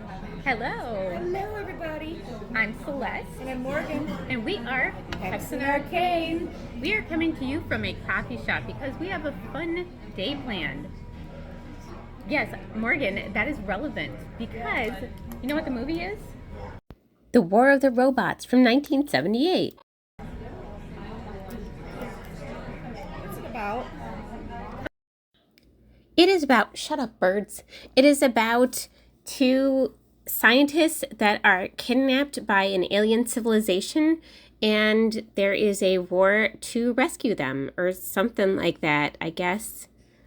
Hello, Hello, everybody. I'm Celeste, And I'm Morgan. and we are Hexen Hexen Arcane. We are coming to you from a coffee shop because we have a fun day planned. Yes, Morgan, that is relevant because you know what the movie is? The War of the Robots from 1978. What's it about? It is about, shut up, birds. It is about two scientists that are kidnapped by an alien civilization, and there is a war to rescue them, or something like that, I guess.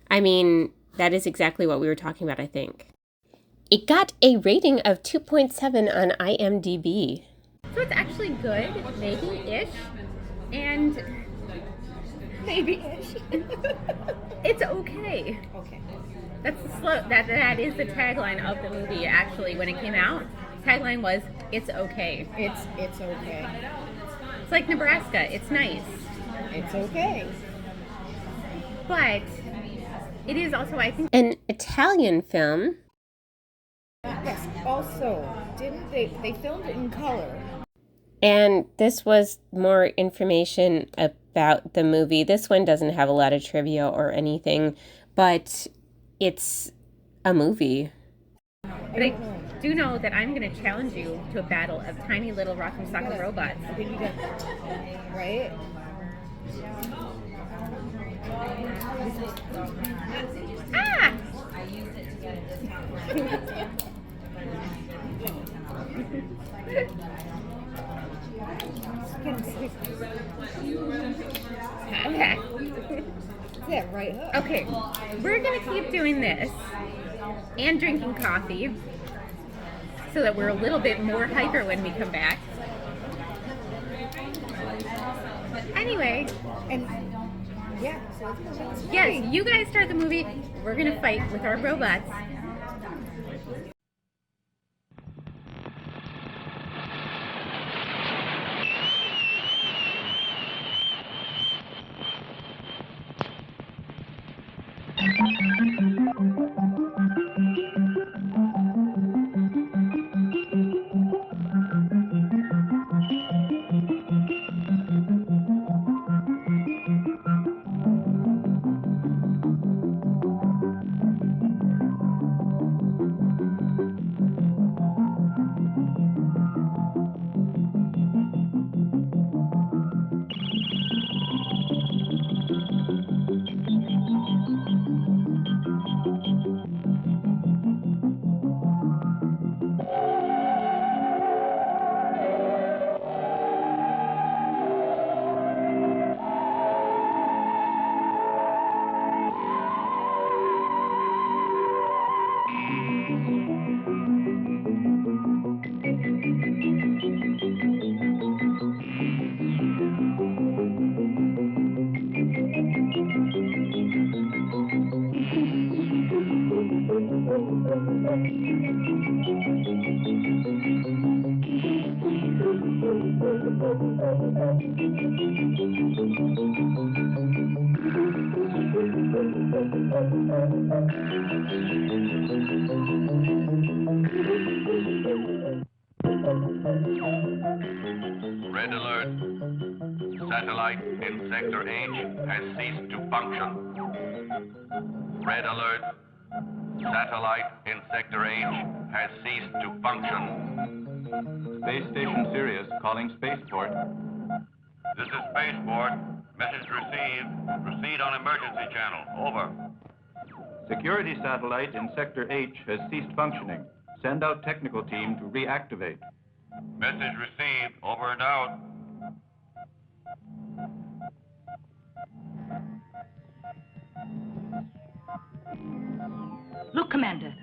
I mean, that is exactly what we were talking about, I think. It got a rating of 2.7 on IMDb. So it's actually good, maybe-ish, and Maybe-ish. it's okay. Okay. That's the that is the tagline of the movie. Actually, when it came out, tagline was "It's okay." It's okay. It's like Nebraska. It's nice, It's okay. but it is also, I think, an Italian film. Yes. Also, didn't they filmed it in color? And this was more information about the movie. This one doesn't have a lot of trivia or anything, but it's a movie. But I do know that I'm going to challenge you to a battle of tiny little rock'em sock'em robots. I think you got right. Ah! Okay. Yeah, right hook. Okay, we're gonna keep doing this and drinking coffee so that we're a little bit more hyper when we come back. Anyway, And yeah, so let's go watch this movie. yes, you guys start the movie. We're gonna fight with our robots. Red alert. Satellite in Sector H has ceased to function. Red alert. Satellite in Sector H has ceased to function. Space Station Sirius calling Spaceport. This is Spaceport. Message received. Proceed on emergency channel. Over. Security satellite in Sector H has ceased functioning. Send out technical team to reactivate. Message received. Over and out. Look, Commander.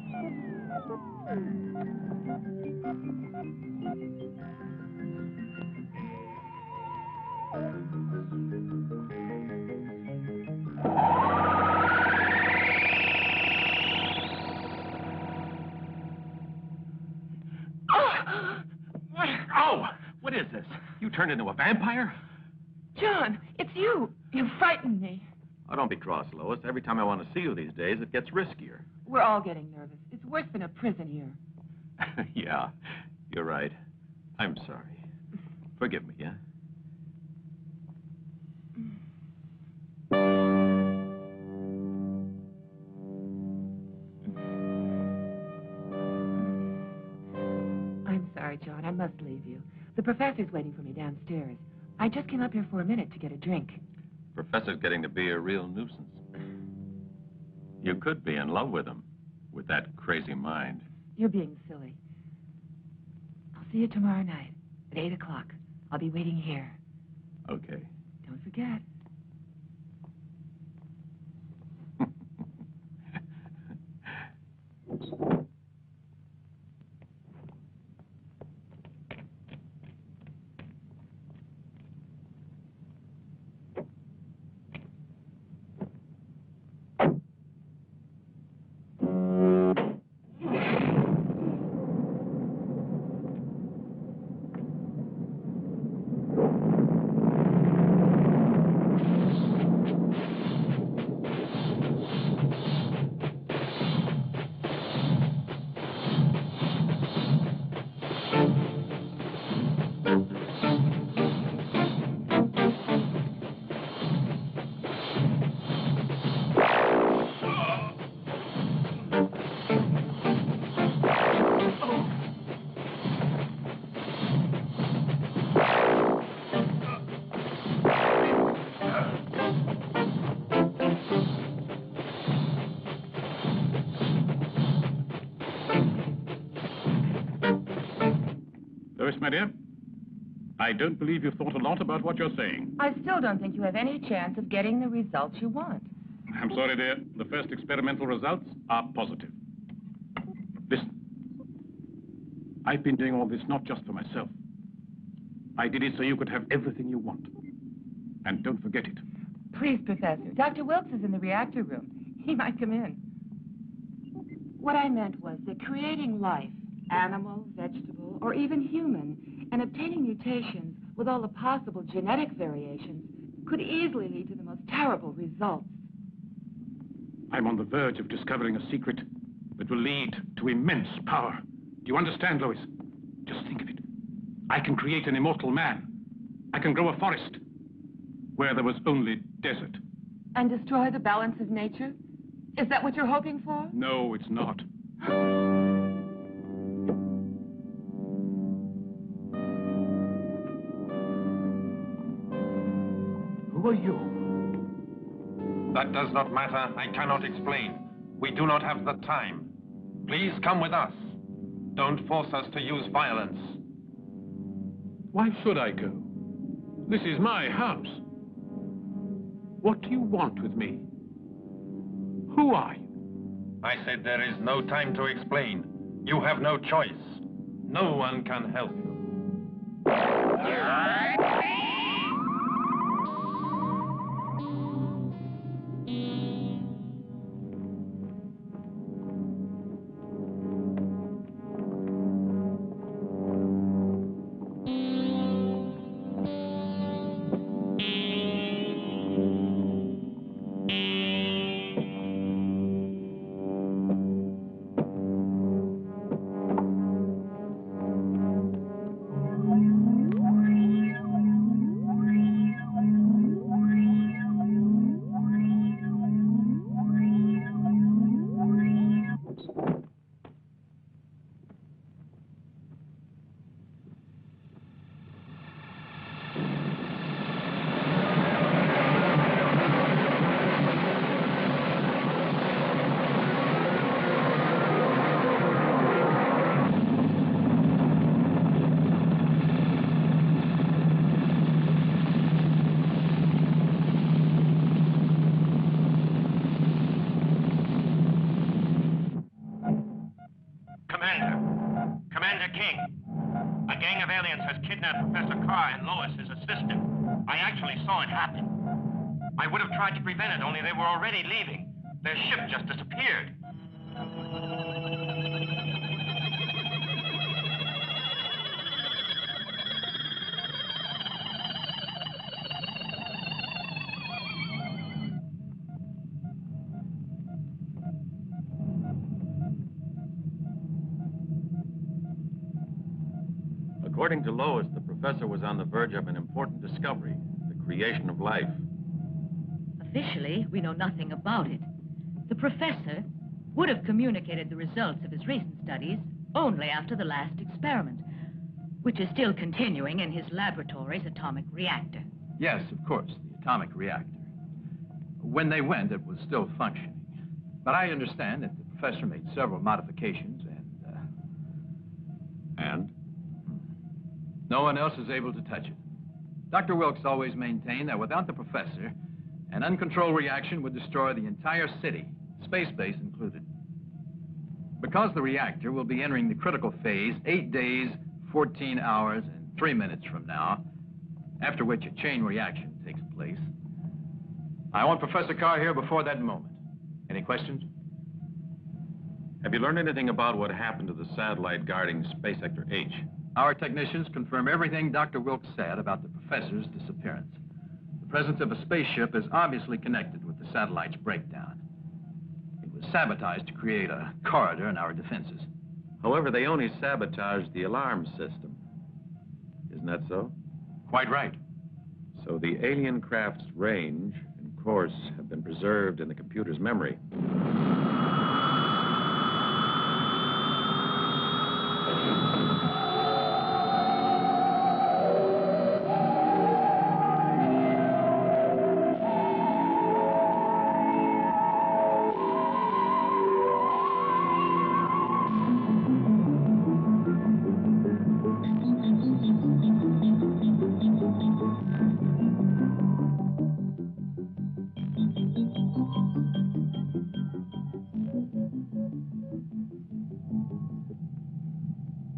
Oh! What is this? You turned into a vampire? John, it's you. You frightened me. Oh, don't be cross, Lois. Every time I want to see you these days, it gets riskier. We're all getting nervous. It's worse than a prison here. Yeah, you're right. I'm sorry. Forgive me, yeah? I'm sorry, John. I must leave you. The professor's waiting for me downstairs. I just came up here for a minute to get a drink. Professor's getting to be a real nuisance. You could be in love with him, with that crazy mind. You're being silly. I'll see you tomorrow night at 8 o'clock. I'll be waiting here. Okay. Don't forget. Lois, my dear, I don't believe you've thought a lot about what you're saying. I still don't think you have any chance of getting the results you want. I'm sorry, dear. The first experimental results are positive. Listen. I've been doing all this not just for myself. I did it so you could have everything you want. And don't forget it. Please, Professor. Dr. Wilkes is in the reactor room. He might come in. What I meant was that creating life, animal, vegetable, or even human, and obtaining mutations with all the possible genetic variations could easily lead to the most terrible results. I'm on the verge of discovering a secret that will lead to immense power. Do you understand, Lois? Just think of it. I can create an immortal man. I can grow a forest where there was only desert. And destroy the balance of nature? Is that what you're hoping for? No, it's not. Who are you? That does not matter. I cannot explain. We do not have the time. Please come with us. Don't force us to use violence. Why should I go? This is my house. What do you want with me? Who are you? I said there is no time to explain. You have no choice. No one can help you. Commander King, a gang of aliens has kidnapped Professor Carr and Lois, his assistant. I actually saw it happen. I would have tried to prevent it, only they were already leaving. Their ship just disappeared. According to Lois, the professor was on the verge of an important discovery, the creation of life. Officially, we know nothing about it. The professor would have communicated the results of his recent studies only after the last experiment, which is still continuing in his laboratory's atomic reactor. Yes, of course, the atomic reactor. When they went, it was still functioning. But I understand that the professor made several modifications And? no one else is able to touch it. Dr. Wilkes always maintained that without the professor, an uncontrolled reaction would destroy the entire city, space base included. Because the reactor will be entering the critical phase 8 days, 14 hours, and 3 minutes from now, after which a chain reaction takes place, I want Professor Carr here before that moment. Any questions? Have you learned anything about what happened to the satellite guarding Space Sector H? Our technicians confirm everything Dr. Wilkes said about the professor's disappearance. The presence of a spaceship is obviously connected with the satellite's breakdown. It was sabotaged to create a corridor in our defenses. However, they only sabotaged the alarm system. Isn't that so? Quite right. So the alien craft's range and course have been preserved in the computer's memory.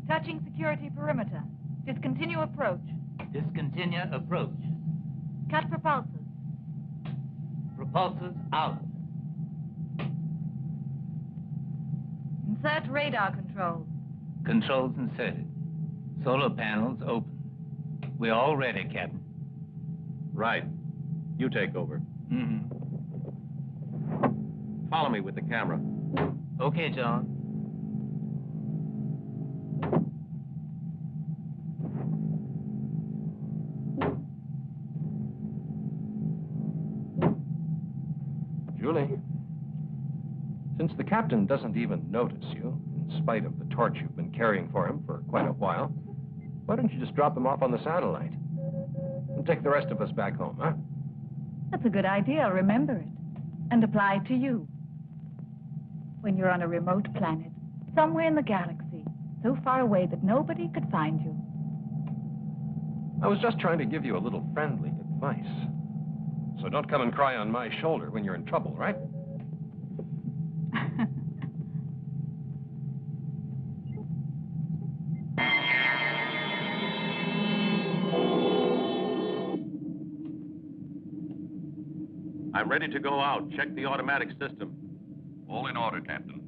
Touching security perimeter. Discontinue approach. Discontinue approach. Cut propulsors. Propulsors out. Insert radar controls. Controls inserted. Solar panels open. We're all ready, Captain. Right. You take over. Mm-hmm. Follow me with the camera. Okay, John. Julie, since the captain doesn't even notice you, in spite of the torch you've been carrying for him for quite a while, why don't you just drop him off on the satellite? And take the rest of us back home, huh? That's a good idea. Remember it. And apply it to you. When you're on a remote planet, somewhere in the galaxy, so far away that nobody could find you. I was just trying to give you a little friendly advice. So don't come and cry on my shoulder when you're in trouble, right? I'm ready to go out. Check the automatic system. All in order, Captain.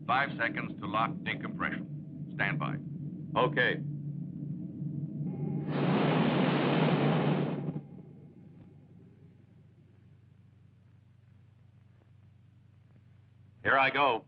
5 seconds to lock decompression. Stand by. Okay. Here I go.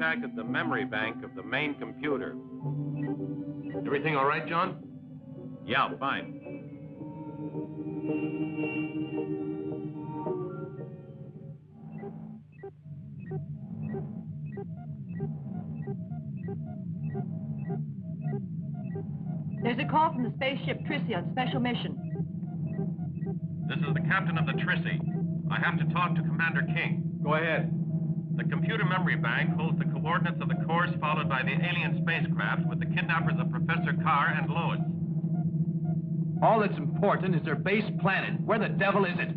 extracted the memory bank of the main computer. Everything all right, John? Yeah, fine. There's a call from the spaceship Trissy on special mission. This is the captain of the Trissy. I have to talk to Commander King. Go ahead. The computer memory bank holds the coordinates of the course followed by the alien spacecraft with the kidnappers of Professor Carr and Lois. All that's important is their base planet. Where the devil is it?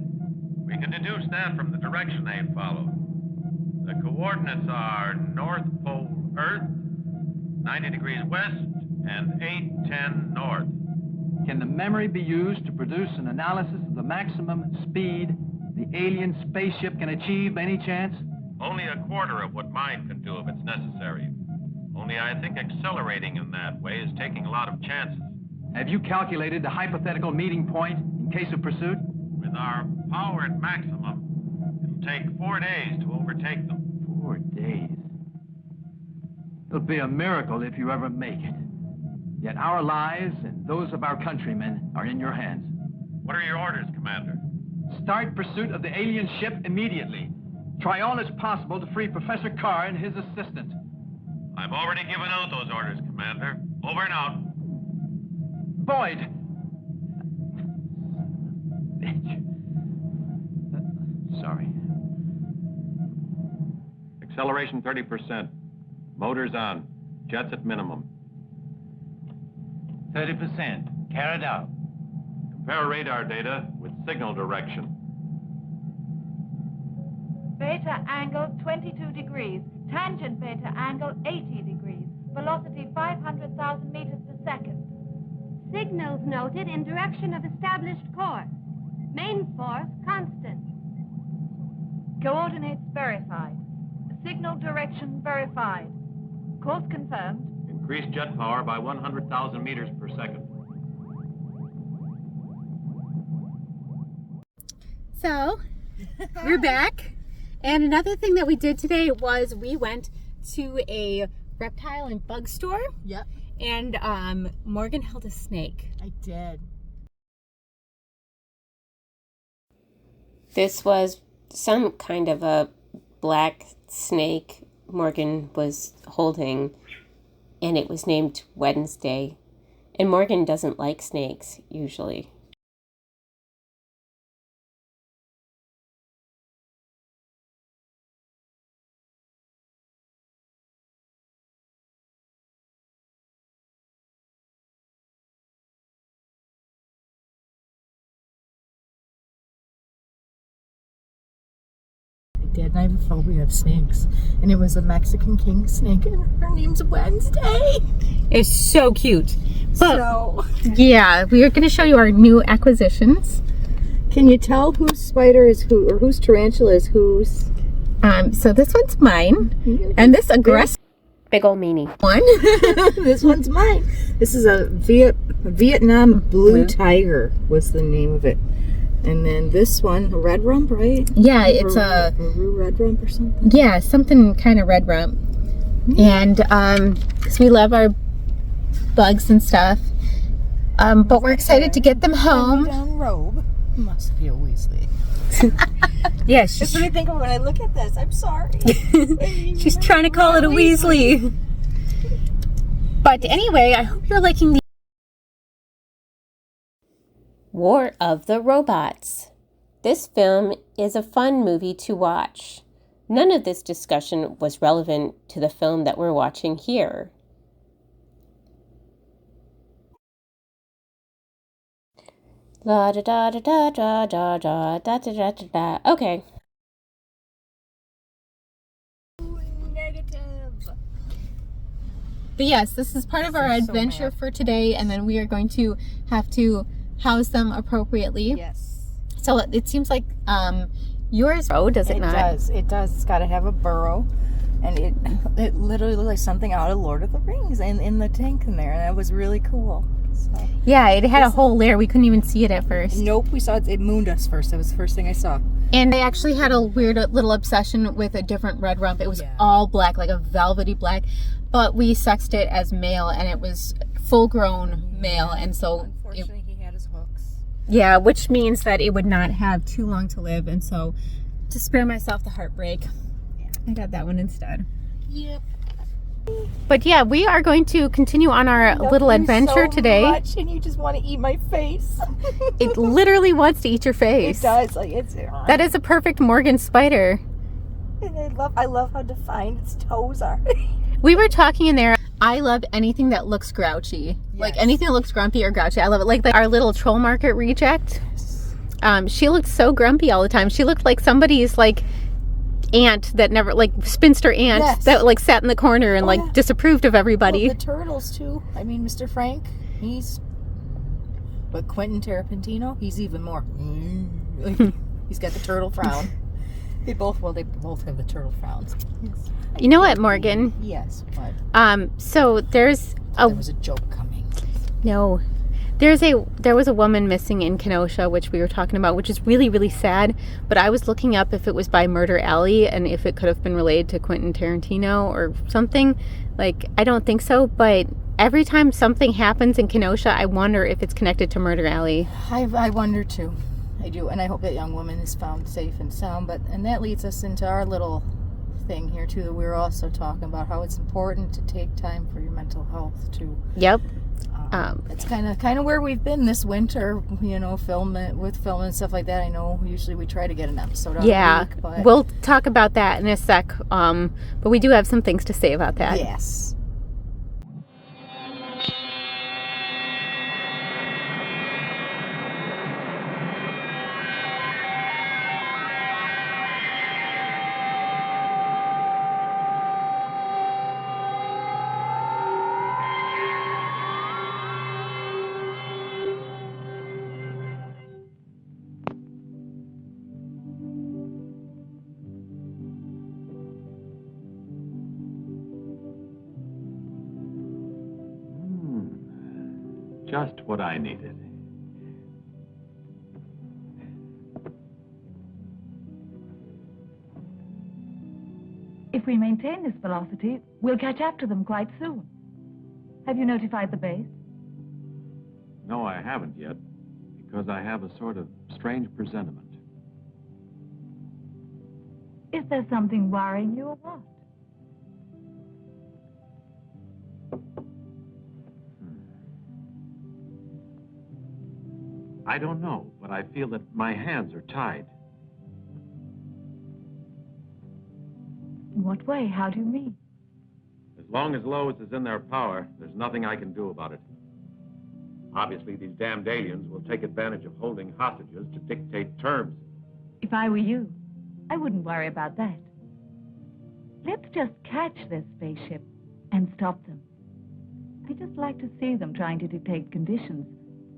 We can deduce that from the direction they followed. The coordinates are North Pole Earth, 90 degrees west, and 810 north. Can the memory be used to produce an analysis of the maximum speed the alien spaceship can achieve by any chance? Only a quarter of what mine can do if it's necessary. Only I think accelerating in that way is taking a lot of chances. Have you calculated the hypothetical meeting point in case of pursuit? With our power at maximum, it'll take 4 days to overtake them. 4 days. It'll be a miracle if you ever make it. Yet our lives and those of our countrymen are in your hands. What are your orders, Commander? Start pursuit of the alien ship immediately. Try all that's possible to free Professor Carr and his assistant. I've already given out those orders, Commander. Over and out. Boyd! Bitch. Sorry. Acceleration 30%. Motors on. Jets at minimum. 30%. Carried out. Compare radar data with signal direction. Beta angle 22 degrees. Tangent beta angle 80 degrees. Velocity 500,000 meters per second. Signals noted in direction of established course. Main force constant. Coordinates verified. Signal direction verified. Course confirmed. Increase jet power by 100,000 meters per second. So, we're back. And another thing that we did today was we went to a reptile and bug store. Yep. And Morgan held a snake. I did. This was some kind of a black snake Morgan was holding, and it was named Wednesday. And Morgan doesn't like snakes, usually. Did. I have a phobia of snakes, and it was a Mexican king snake, and her name's Wednesday. It's so cute. But, So, yeah, we are going to show you our new acquisitions. can you tell whose spider is who, or whose tarantula is whose? So this one's mine, and this aggressive big ol' meanie one. This one's mine. This is a Vietnam blue tiger was the name of it. And then this one, red rump, right? Yeah, it's a red rump or something. Yeah, something kind of red rump. And because we love our bugs and stuff, but we're excited to get them home. Down robe must be a Weasley. Yeah, That's what I think of when I look at this. I'm sorry. She's trying to call it a Weasley. But anyway, I hope you're liking the War of the Robots. This film is a fun movie to watch. None of this discussion was relevant to the film that we're watching here. La da da da da da da da da da da da da. Okay. Negative. But yes, this is part of our adventure for today, and then we are going to have to house them appropriately. Yes. So it seems like yours. Oh, does it not? It does. It does. It's got to have a burrow, and it literally looks like something out of Lord of the Rings in the tank in there, and that was really cool. So. Yeah, it had a whole layer. We couldn't even see it at first. Nope, we saw it. It mooned us first. That was the first thing I saw. And I actually had a weird little obsession with a different red rump. It was all black, like a velvety black. But we sexed it as male, and it was full-grown male. And so, unfortunately, he had his hooks. Yeah, which means that it would not have too long to live. And so, to spare myself the heartbreak, I got that one instead. Yep. But yeah, we are going to continue on our little adventure today. Much, and you just want to eat my face. It literally wants to eat your face. It does. Like it's. That is a perfect Morgan spider. And I love how defined its toes are. We were talking in there. I love anything that looks grouchy. Yes. Like anything that looks grumpy or grouchy. I love it. Like our little troll market reject. She looked so grumpy all the time. She looked like somebody's like aunt that never, like spinster aunt that like sat in the corner and like disapproved of everybody. Well, the turtles too. I mean, Mr. Frank, but Quentin Tarantino, he's even more. He's got the turtle frown. They both have the turtle frowns. Yes. You know what, Morgan? Yes. What? So there was a joke coming. No. There was a woman missing in Kenosha, which we were talking about, which is really, really sad. But I was looking up if it was by Murder Alley and if it could have been related to Quentin Tarantino or something. Like, I don't think so. But every time something happens in Kenosha, I wonder if it's connected to Murder Alley. I wonder too. I do. And I hope that young woman is found safe and sound. And that leads us into our little thing here too, that we were also talking about how it's important to take time for your mental health too. Yep. It's kind of where we've been this winter, you know, film and stuff like that. I know usually we try to get an episode out a week, but we'll talk about that in a sec. But we do have some things to say about that. Yes. Just what I needed. If we maintain this velocity, we'll catch up to them quite soon. Have you notified the base? No, I haven't yet, because I have a sort of strange presentiment. Is there something worrying you or what? I don't know, but I feel that my hands are tied. In what way? How do you mean? As long as Lois is in their power, there's nothing I can do about it. Obviously, these damned aliens will take advantage of holding hostages to dictate terms. If I were you, I wouldn't worry about that. Let's just catch this spaceship and stop them. I just like to see them trying to dictate conditions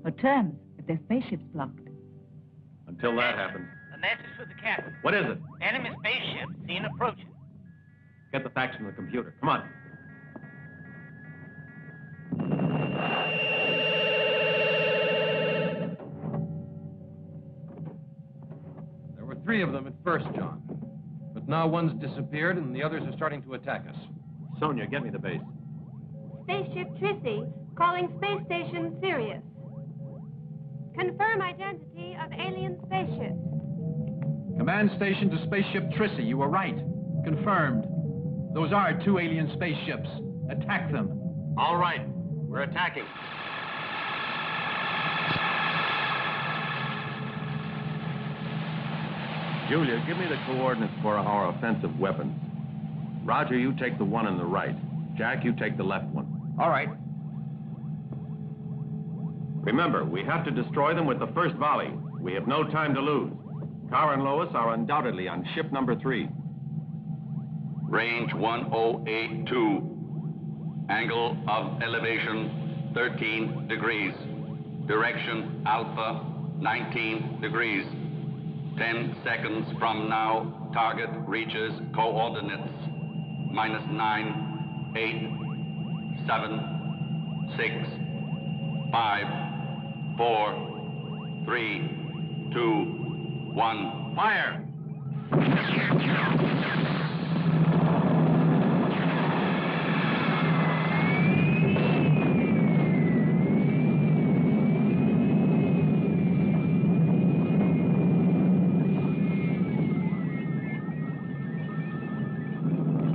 or terms if their spaceship's blocked. Until that happens. A message for the captain. What is it? Enemy spaceship seen approaching. Get the facts from the computer. Come on. There were 3 of them at first, John. But now one's disappeared and the others are starting to attack us. Sonia, get me the base. Spaceship Trissy, calling space station Sirius. Confirm identity of alien spaceship. Command station to spaceship Trissy. You were right. Confirmed. Those are 2 alien spaceships. Attack them. All right. We're attacking. Julia, give me the coordinates for our offensive weapons. Roger, you take the one on the right. Jack, you take the left one. All right. Remember, we have to destroy them with the first volley. We have no time to lose. Carr and Lois are undoubtedly on ship number 3. Range 1082. Angle of elevation 13 degrees. Direction Alpha 19 degrees. 10 seconds from now, target reaches coordinates -9, 8, 7, 6, 5, 4, 3, 2, 1, fire!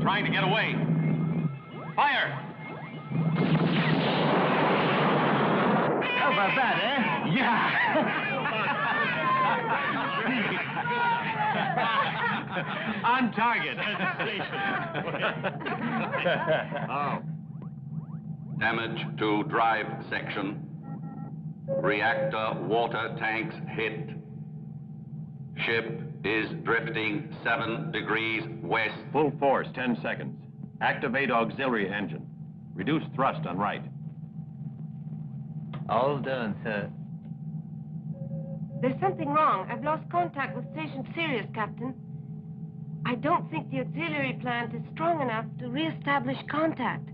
Trying to get away. Fire! How about that, eh? Yeah! On target. Oh. Damage to drive section. Reactor water tanks hit. Ship is drifting 7 degrees west. Full force, 10 seconds. Activate auxiliary engine. Reduce thrust on right. All done, sir. There's something wrong. I've lost contact with Station Sirius, Captain. I don't think the auxiliary plant is strong enough to re-establish contact.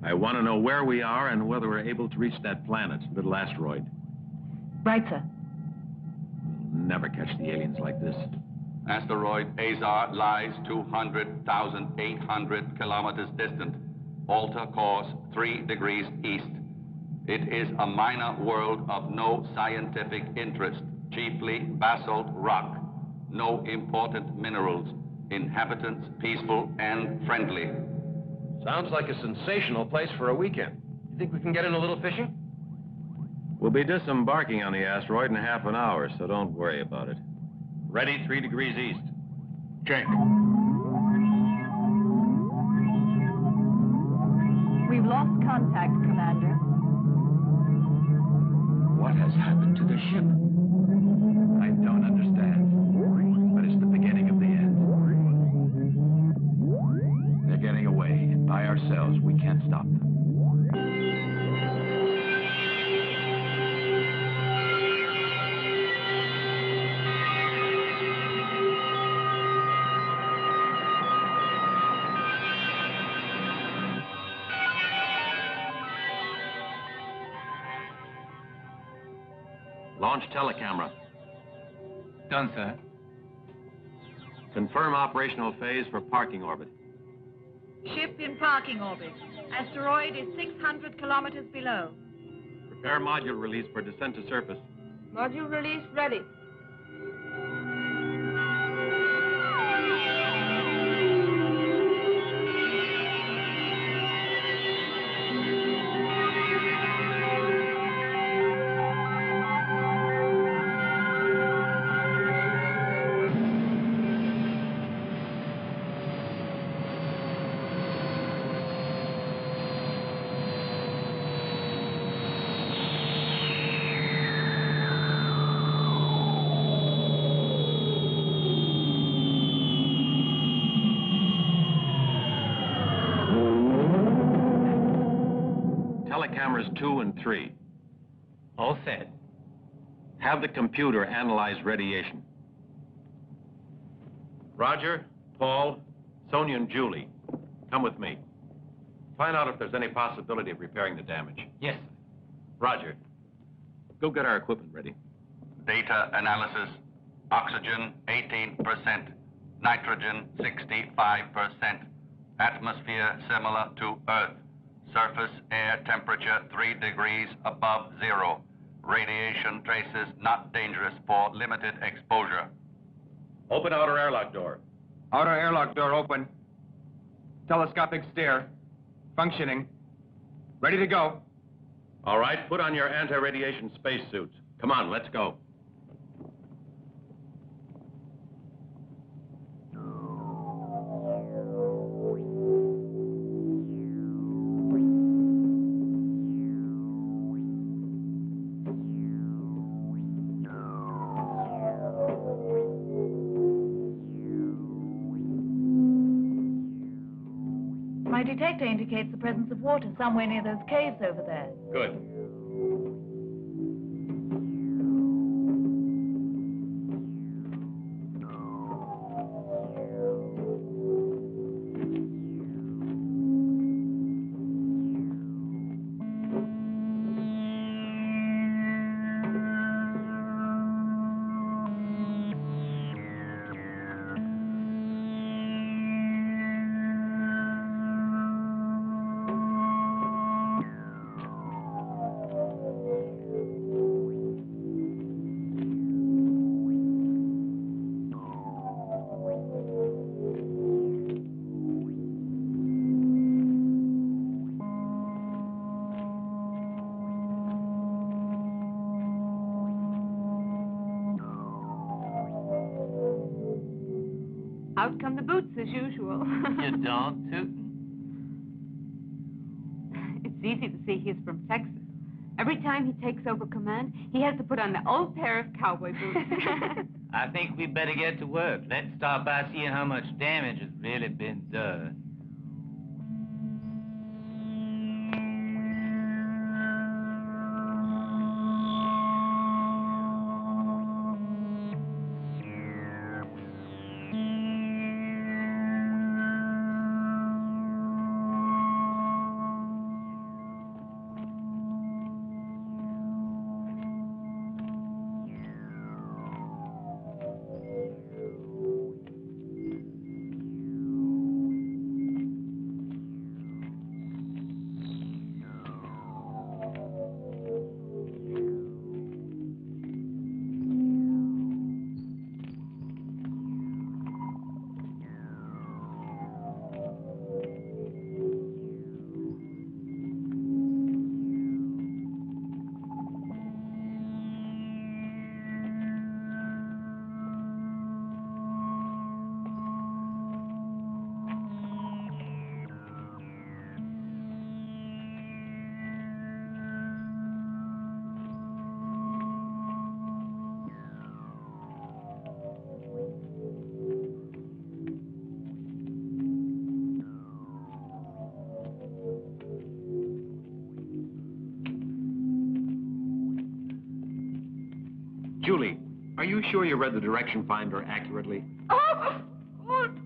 I want to know where we are and whether we're able to reach that planet, little asteroid. Right, sir. We'll never catch the aliens like this. Asteroid Azar lies 200,800 kilometers distant. Alter course 3 degrees east. It is a minor world of no scientific interest, chiefly basalt rock. No important minerals. Inhabitants peaceful and friendly. Sounds like a sensational place for a weekend. You think we can get in a little fishing? We'll be disembarking on the asteroid in half an hour, so don't worry about it. Ready 3 degrees east. Check. We've lost contact, Commander. What has happened to the ship? I don't understand. But it's the beginning of the end. They're getting away, and by ourselves, we can't stop them. Launch telecamera. Done, sir. Confirm operational phase for parking orbit. Ship in parking orbit. Asteroid is 600 kilometers below. Prepare module release for descent to surface. Module release ready. Telecameras 2 and 3. All set. Have the computer analyze radiation. Roger, Paul, Sonia, and Julie, come with me. Find out if there's any possibility of repairing the damage. Yes, sir. Roger. Go get our equipment ready. Data analysis. Oxygen 18%. Nitrogen 65%. Atmosphere similar to Earth. Surface air temperature 3 degrees above zero. Radiation traces not dangerous for limited exposure. Open outer airlock door. Outer airlock door open. Telescopic stair. Functioning. Ready to go. All right, put on your anti-radiation spacesuits. Come on, let's go. My detector indicates the presence of water somewhere near those caves over there. Good. Out come the boots as usual. You don't, Tootin'. It's easy to see he's from Texas. Every time he takes over command, he has to put on the old pair of cowboy boots. I think we better get to work. Let's start by seeing how much damage has really been done. Julie, are you sure you read the direction finder accurately? Oh, God.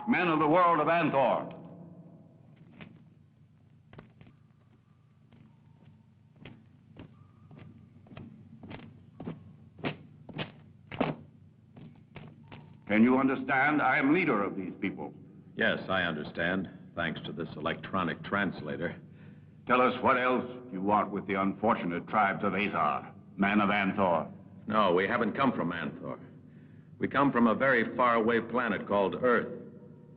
Men of the world of Anthor. Can you understand? I am leader of these people. Yes, I understand, thanks to this electronic translator. Tell us what else you want with the unfortunate tribes of Azar, men of Anthor. No, we haven't come from Anthor. We come from a very far-away planet called Earth.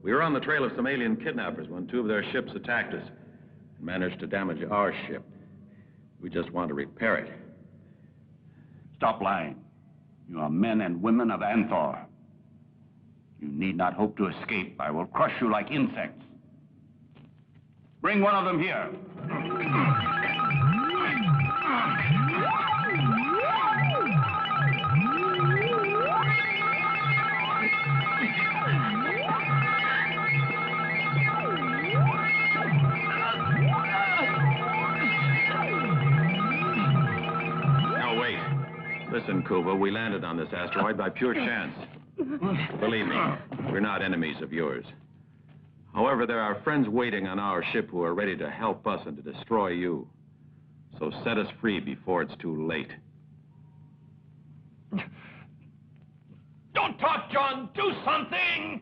We were on the trail of some alien kidnappers when two of their ships attacked us and managed to damage our ship. We just want to repair it. Stop lying. You are men and women of Anthor. You need not hope to escape. I will crush you like insects. Bring one of them here. Listen, Kuba, we landed on this asteroid by pure chance. Believe me, we're not enemies of yours. However, there are friends waiting on our ship who are ready to help us and to destroy you. So set us free before it's too late. Don't talk, John! Do something!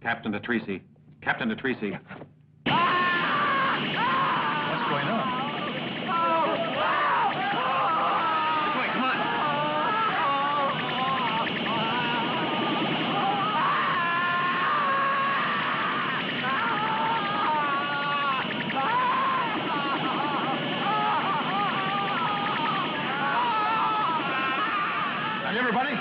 Captain Detrisi. Captain Detrisi. What's going on? Everybody?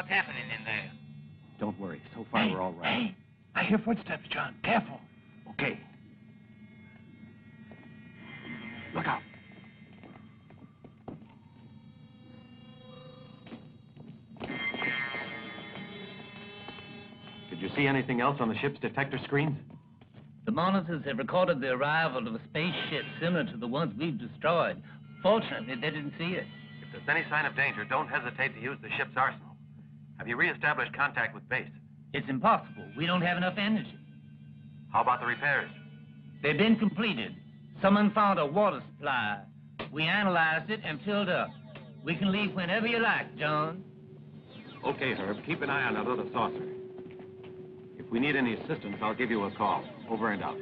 what's happening in there. Don't worry. So far, we're all right. Hey, I hear footsteps, John. Careful. Okay. Look out. Did you see anything else on the ship's detector screens? The monitors have recorded the arrival of a spaceship similar to the ones we've destroyed. Fortunately, they didn't see it. If there's any sign of danger, don't hesitate to use the ship's arsenal. Have you reestablished contact with base? It's impossible. We don't have enough energy. How about the repairs? They've been completed. Someone found a water supply. We analyzed it and filled up. We can leave whenever you like, John. Okay, Herb. Keep an eye on that other saucer. If we need any assistance, I'll give you a call. Over and out.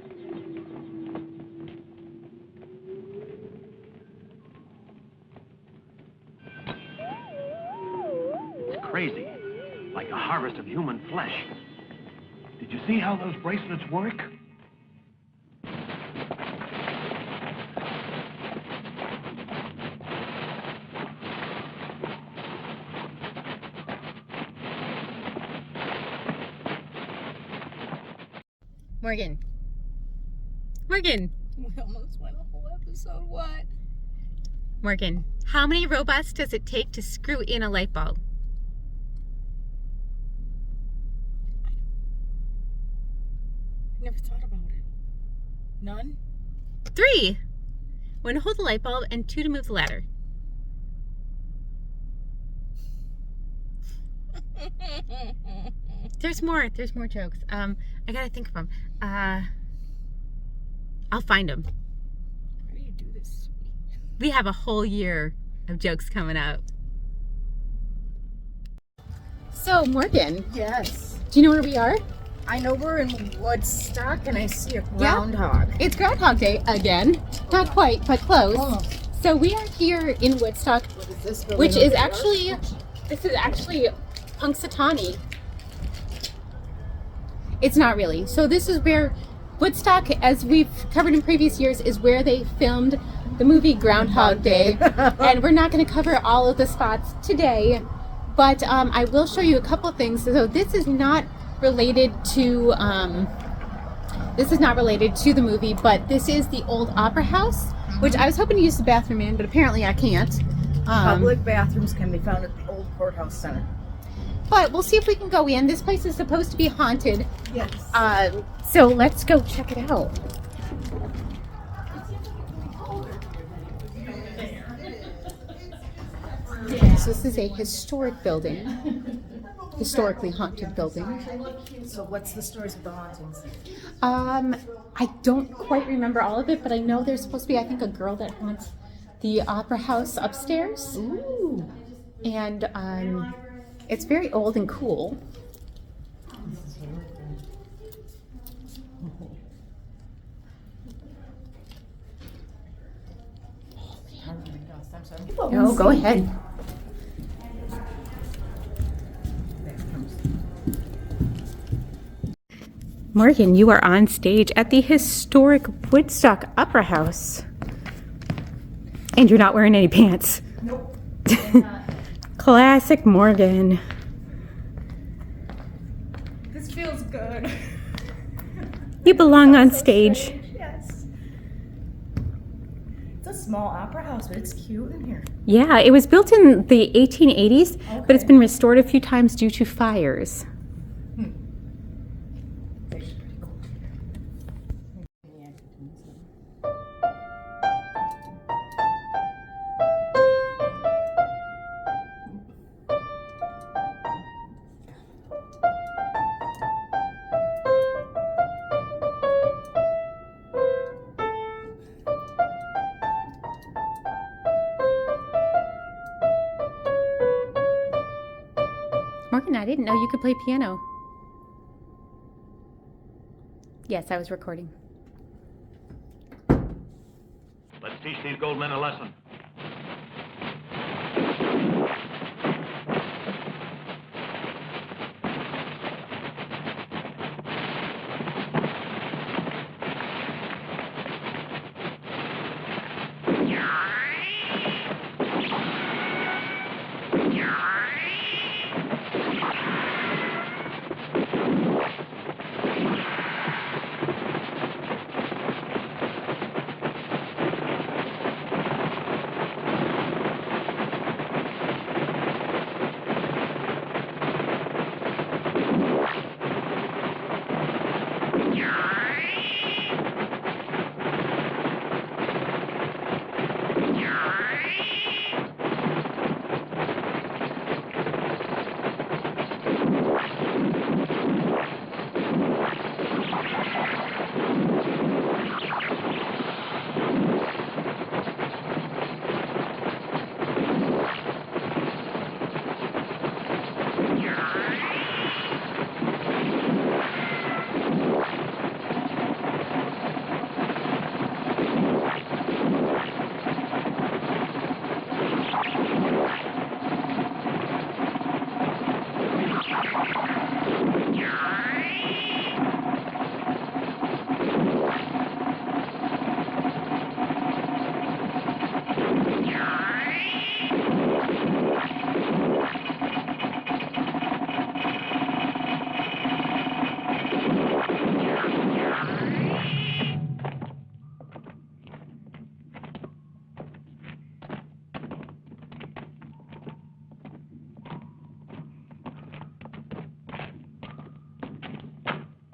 It's crazy. Like a harvest of human flesh. Did you see how those bracelets work? Morgan. Morgan. We almost went a whole episode. What? Morgan, how many robots does it take to screw in a light bulb? I never thought about it. None? 3. 1 to hold the light bulb and 2 to move the ladder. There's more jokes. I gotta think of them. I'll find them. How do you do this? We have a whole year of jokes coming up. So, Morgan. Yes. Do you know where we are? I know we're in Woodstock and I see a groundhog. Yeah, it's Groundhog Day again. Not quite, but close. Almost. So we are here in Woodstock, What is this building? which is actually, this is actually Punxsutawney. It's not really. So this is where Woodstock, as we've covered in previous years, is where they filmed the movie Groundhog Day. And we're not going to cover all of the spots today, but I will show you a couple of things. So this is not related to the movie, but this is the old Opera House, which I was hoping to use the bathroom in, but apparently I can't. Public bathrooms can be found at the old courthouse center. But we'll see if we can go in. This place is supposed to be haunted. Yes. So let's go check it out. So this is a historic building. Historically haunted building. So what's the stories of the hauntings? I don't quite remember all of it, but I know there's supposed to be, I think, a girl that haunts the opera house upstairs. Ooh. And it's very old and cool. No, go ahead. Morgan, you are on stage at the historic Woodstock Opera House. And you're not wearing any pants. Nope. Classic Morgan. This feels good. You belong on stage. Yes. It's a small opera house, but it's cute in here. Yeah, it was built in the 1880s, but it's been restored a few times due to fires. Morgan, I didn't know you could play piano. Yes, I was recording. Let's teach these gold men a lesson.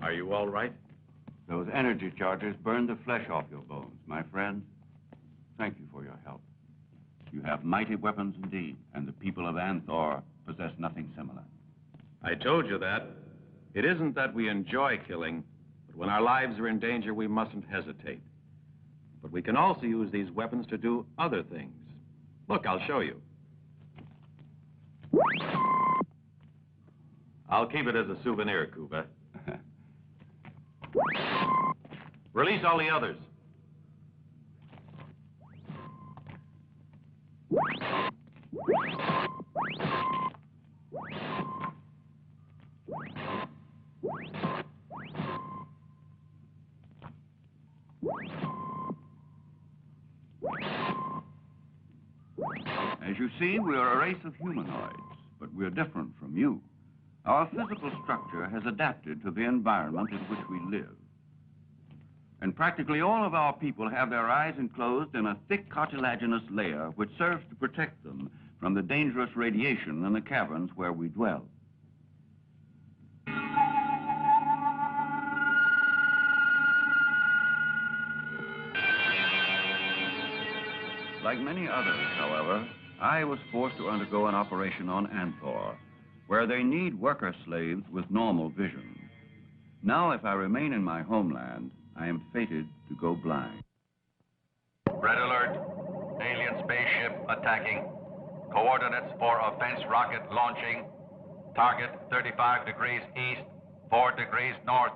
Are you all right? Those energy charges burned the flesh off your bones, my friend. Thank you for your help. You have mighty weapons indeed, and the people of Anthor possess nothing similar. I told you that. It isn't that we enjoy killing, but when our lives are in danger, we mustn't hesitate. But we can also use these weapons to do other things. Look, I'll show you. I'll keep it as a souvenir, Kuba. Release all the others. As you see, we are a race of humanoids, but we're different from you. Our physical structure has adapted to the environment in which we live. And practically all of our people have their eyes enclosed in a thick cartilaginous layer which serves to protect them from the dangerous radiation in the caverns where we dwell. Like many others, however, I was forced to undergo an operation on Anthor, where they need worker slaves with normal vision. Now, if I remain in my homeland, I am fated to go blind. Red alert. Alien spaceship attacking. Coordinates for offense rocket launching. Target 35 degrees east, 4 degrees north.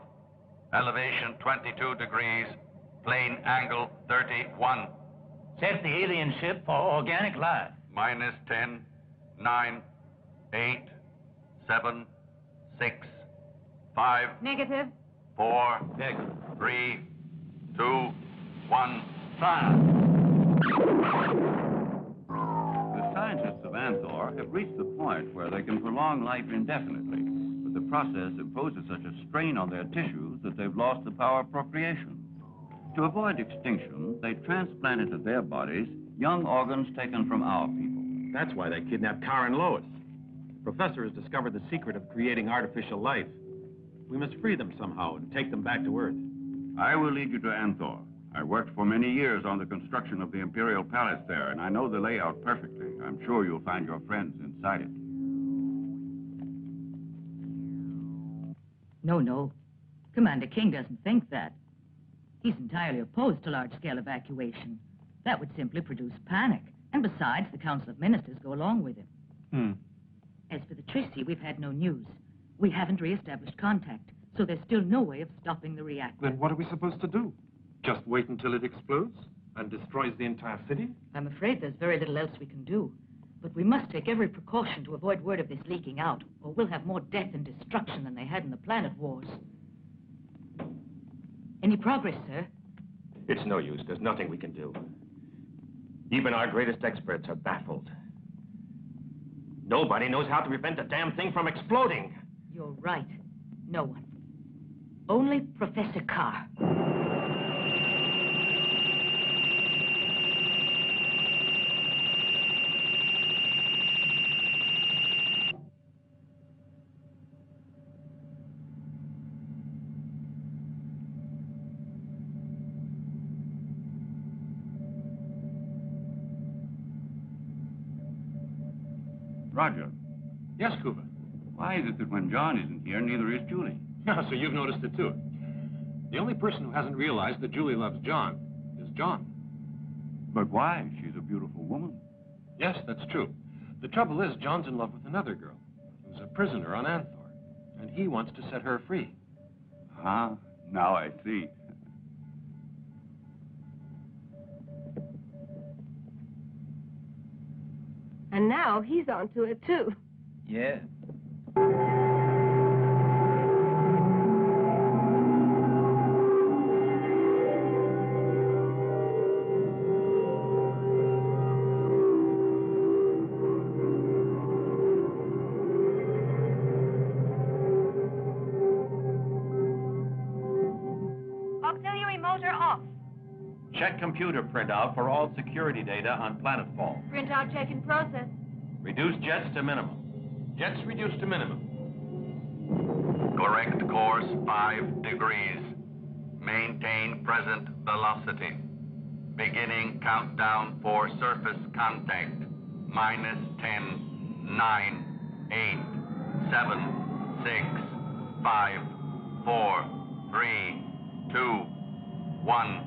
Elevation 22 degrees. Plane angle 31. Set the alien ship for organic life. Minus 10, 9, 8, 7, 6, 5. Negative. 4, 3, 2, 1, 5. The scientists of Anthor have reached the point where they can prolong life indefinitely, but the process imposes such a strain on their tissues that they've lost the power of procreation. To avoid extinction, they transplant into their bodies young organs taken from our people. That's why they kidnapped Kara and Lois. The professor has discovered the secret of creating artificial life. We must free them somehow and take them back to Earth. I will lead you to Anthor. I worked for many years on the construction of the Imperial Palace there, and I know the layout perfectly. I'm sure you'll find your friends inside it. No. Commander King doesn't think that. He's entirely opposed to large-scale evacuation. That would simply produce panic. And besides, the Council of Ministers go along with him. As for the Tracy, we've had no news. We haven't re-established contact, so there's still no way of stopping the reactor. Then what are we supposed to do? Just wait until it explodes and destroys the entire city? I'm afraid there's very little else we can do. But we must take every precaution to avoid word of this leaking out, or we'll have more death and destruction than they had in the planet wars. Any progress, sir? It's no use. There's nothing we can do. Even our greatest experts are baffled. Nobody knows how to prevent the damn thing from exploding. You're right. No one. Only Professor Carr. Roger. Yes, Cooper. Why is it that when John isn't here, neither is Julie? So you've noticed it, too. The only person who hasn't realized that Julie loves John is John. But why? She's a beautiful woman. Yes, that's true. The trouble is, John's in love with another girl who's a prisoner on Anthor, and he wants to set her free. Ah, now I see. And now he's onto it, too. Yeah. Auxiliary motor off. Check computer printout for all security data on planetfall. Printout check in process. Reduce jets to minimum. Jets reduced to minimum. Correct course 5 degrees. Maintain present velocity. Beginning countdown for surface contact. -10, 9, 8, 7, 6, 5, 4, 3, 2, 1.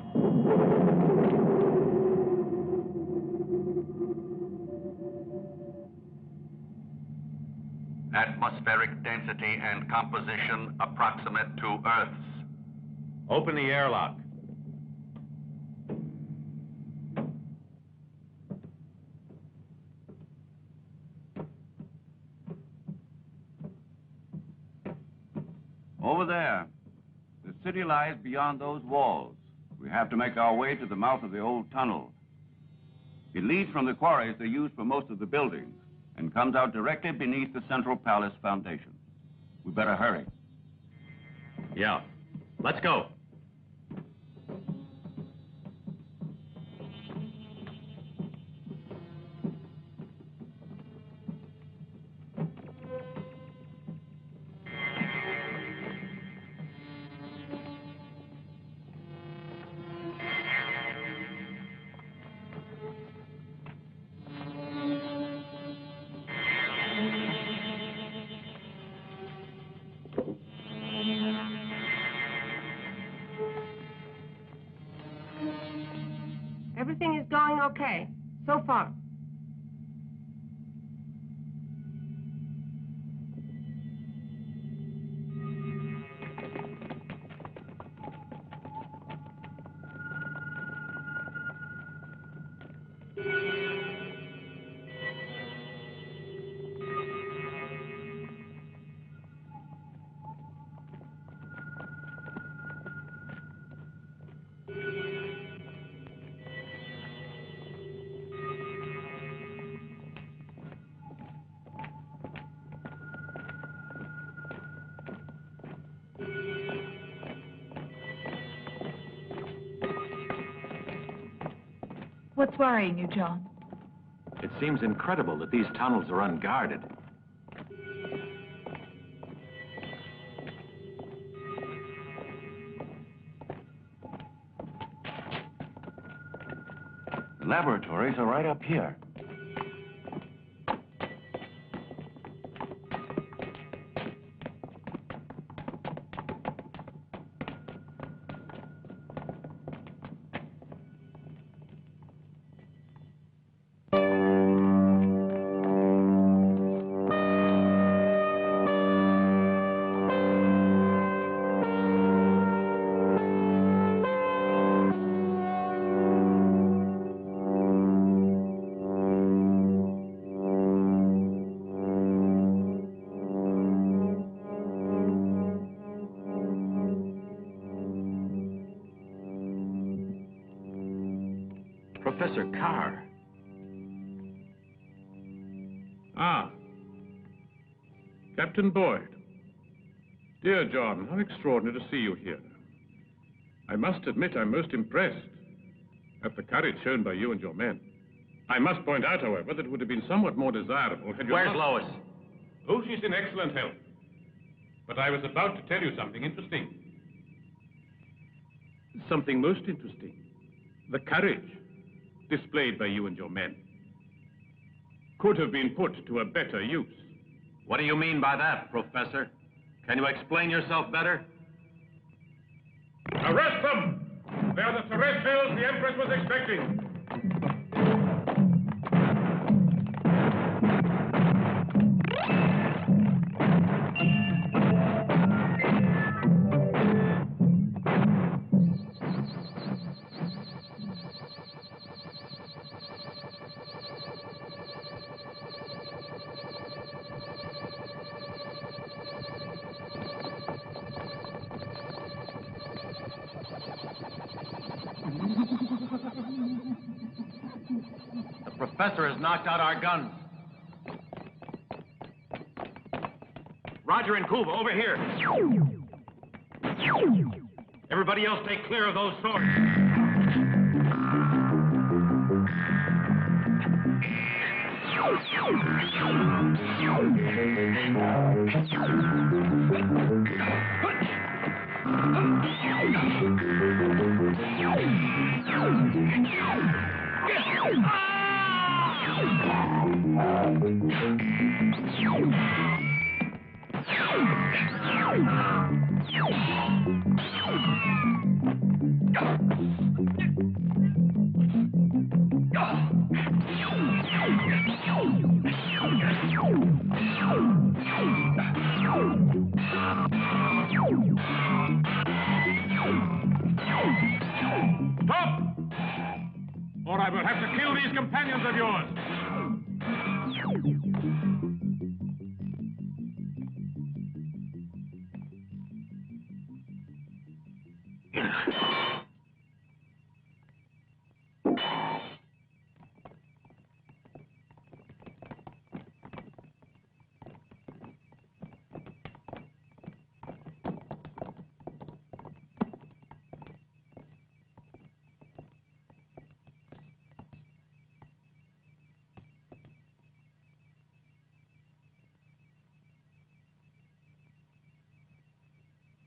Atmospheric density and composition approximate to Earth's. Open the airlock. Over there. The city lies beyond those walls. We have to make our way to the mouth of the old tunnel. It leads from the quarries they use for most of the buildings and comes out directly beneath the Central Palace foundation. We better hurry. Yeah. Let's go. Everything is going okay, so far. What's worrying you, John? It seems incredible that these tunnels are unguarded. The laboratories are right up here. Professor Carr. Ah. Captain Boyd. Dear John, how extraordinary to see you here. I must admit I'm most impressed at the courage shown by you and your men. I must point out, however, that it would have been somewhat more desirable had you Where's Lois? Oh, she's in excellent health. But I was about to tell you something interesting. Something most interesting. The courage displayed by you and your men. could have been put to a better use. What do you mean by that, Professor? Can you explain yourself better? Arrest them! They're the terrestrials the Empress was expecting. The professor has knocked out our guns. Roger and Kuva, over here. Everybody else stay clear of those swords. Stop! Or I will have to kill these companions of yours.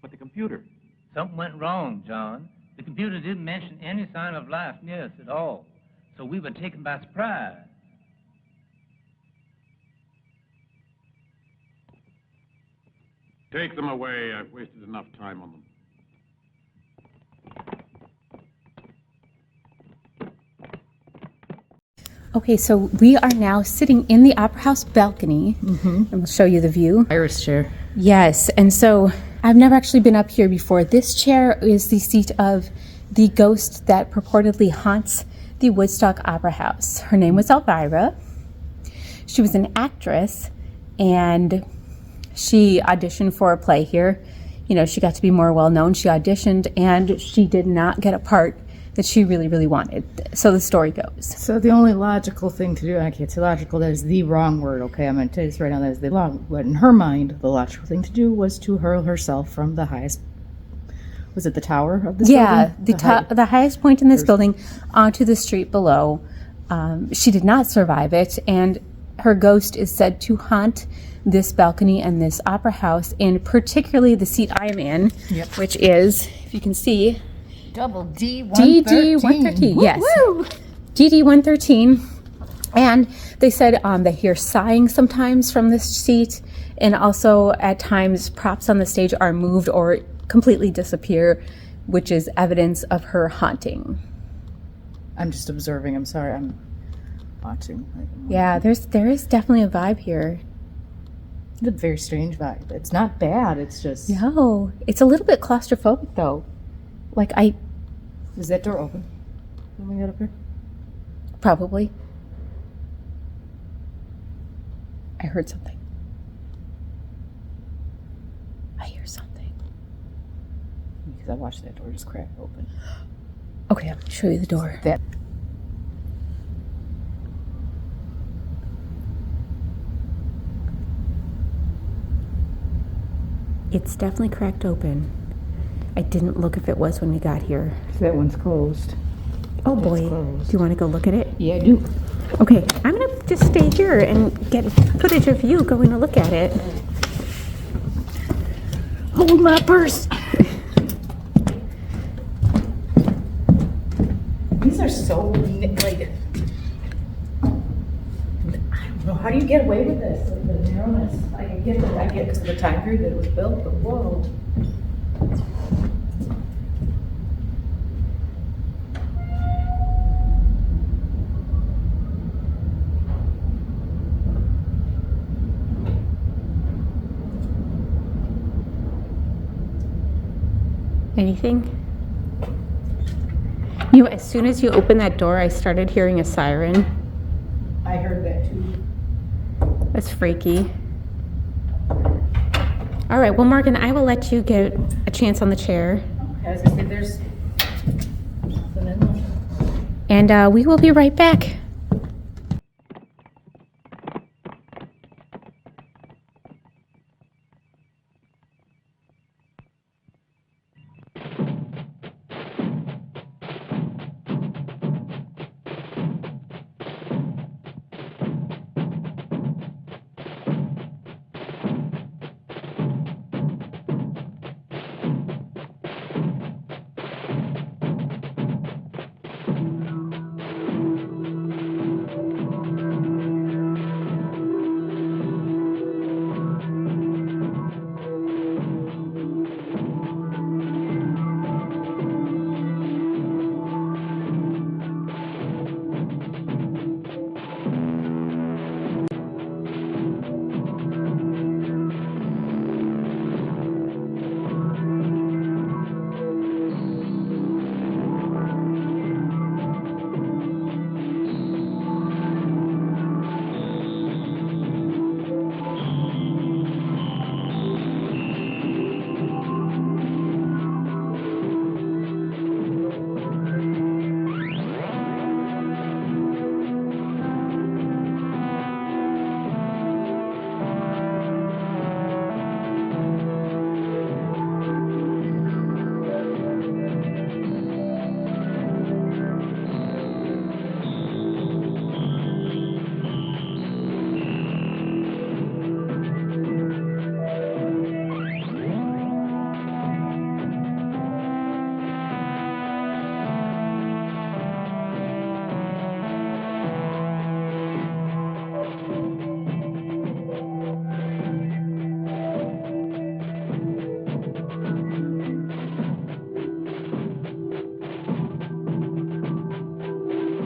But the computer. Something went wrong, John. The computer didn't mention any sign of life near us at all. So we were taken by surprise. Take them away. I've wasted enough time on them. Okay, so we are now sitting in the Opera House balcony, and we'll show you the view. Iris chair. Yes, and so I've never actually been up here before. This chair is the seat of the ghost that purportedly haunts the Woodstock Opera House. Her name was Elvira. She was an actress, and she auditioned for a play here. You know, she got to be more well-known. She auditioned, and she did not get a part that she really, really wanted. So the story goes. So the only logical thing to do, I can't say logical, that is the wrong word, okay? I'm going to tell you this right now, that is the wrong, but in her mind, the logical thing to do was to hurl herself from the highest, was it the tower of this building? The highest point in this building onto the street below. She did not survive it, and her ghost is said to haunt this balcony and this opera house, and particularly the seat I am in, which is, if you can see, Double D113. DD113, yes. DD113. And they said they hear sighing sometimes from this seat, and also at times props on the stage are moved or completely disappear, which is evidence of her haunting. I'm just observing. I'm sorry. I'm watching. Yeah, there is definitely a vibe here. It's a very strange vibe. It's not bad. It's just... No, it's a little bit claustrophobic, though. Like, Is that door open when we get up here? Probably. I heard something. I hear something. Because I watched that door just crack open. Okay, I'm going to show you the door. It's definitely cracked open. I didn't look if it was when we got here. That one's closed. Oh boy. Do you want to go look at it? Yeah, I do. Okay, I'm going to just stay here and get footage of you going to look at it. Hold my purse. These are so, like, I don't how do you get away with this? Like the narrowness. I get because of the time period that it was built, but whoa. Anything? You know, as soon as you opened that door, I started hearing a siren. I heard that too. That's freaky. All right, well, Morgan, I will let you get a chance on the chair. As I said, there's nothing in there. And we will be right back.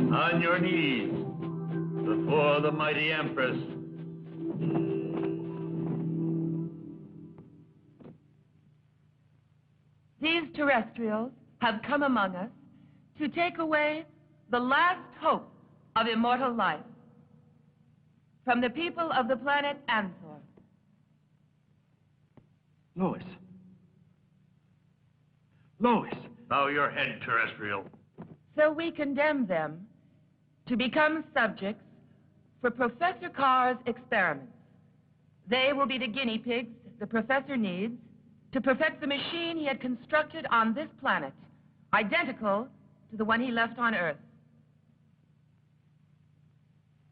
On your knees before the mighty Empress. These terrestrials have come among us to take away the last hope of immortal life from the people of the planet Anthor. Lois. Lois. Bow your head, terrestrial. So we condemn them to become subjects for Professor Carr's experiments. They will be the guinea pigs the professor needs to perfect the machine he had constructed on this planet, identical to the one he left on Earth.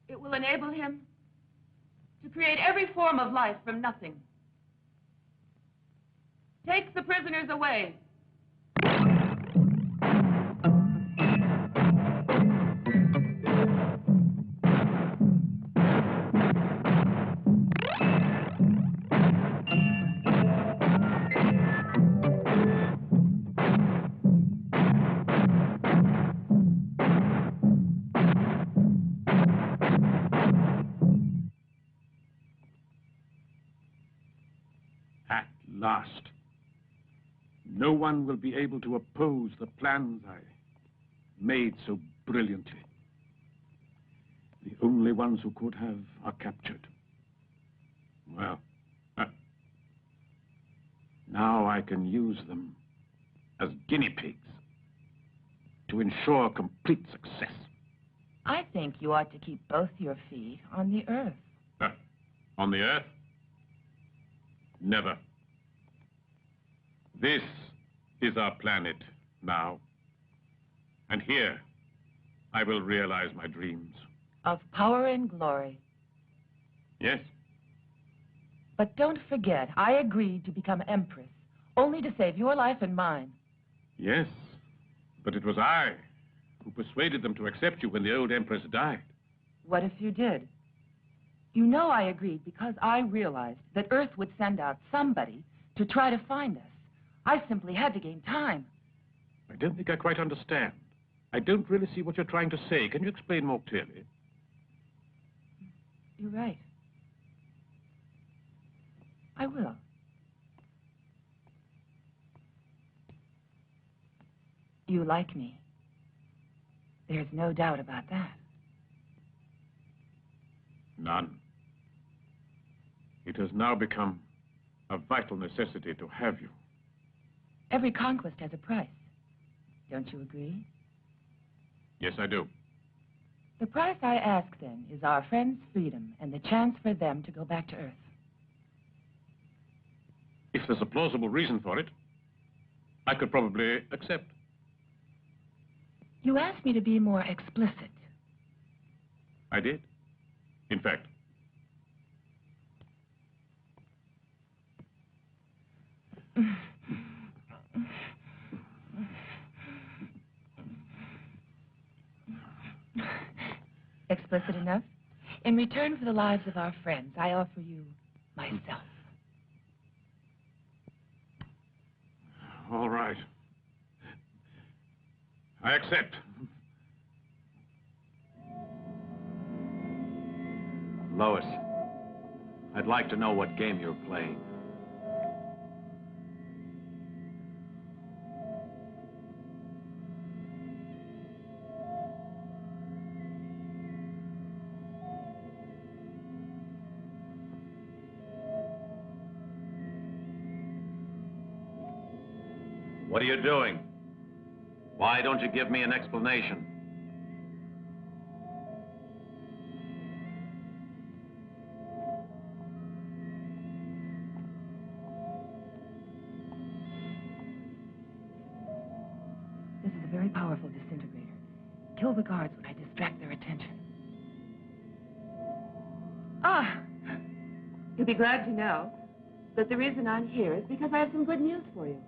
It will enable him to create every form of life from nothing. Take the prisoners away. At last, no one will be able to oppose the plans I made so brilliantly. The only ones who could have are captured. Well, now I can use them as guinea pigs to ensure complete success. I think you ought to keep both your feet on the Earth. On the Earth? Never. This is our planet now. And here, I will realize my dreams. Of power and glory. Yes? But don't forget, I agreed to become Empress, only to save your life and mine. Yes, but it was I who persuaded them to accept you when the old Empress died. What if you did? You know I agreed because I realized that Earth would send out somebody to try to find us. I simply had to gain time. I don't think I quite understand. I don't really see what you're trying to say. Can you explain more clearly? You're right. I will. You like me. There's no doubt about that. None. It has now become a vital necessity to have you. Every conquest has a price. Don't you agree? Yes, I do. The price I ask, then, is our friends' freedom and the chance for them to go back to Earth. If there's a plausible reason for it, I could probably accept. You asked me to be more explicit. I did. In fact. Explicit enough? In return for the lives of our friends, I offer you myself. All right. I accept. Lois, I'd like to know what game you're playing. What are you doing? Why don't you give me an explanation? This is a very powerful disintegrator. Kill the guards when I distract their attention. Ah! You'll be glad to know that the reason I'm here is because I have some good news for you.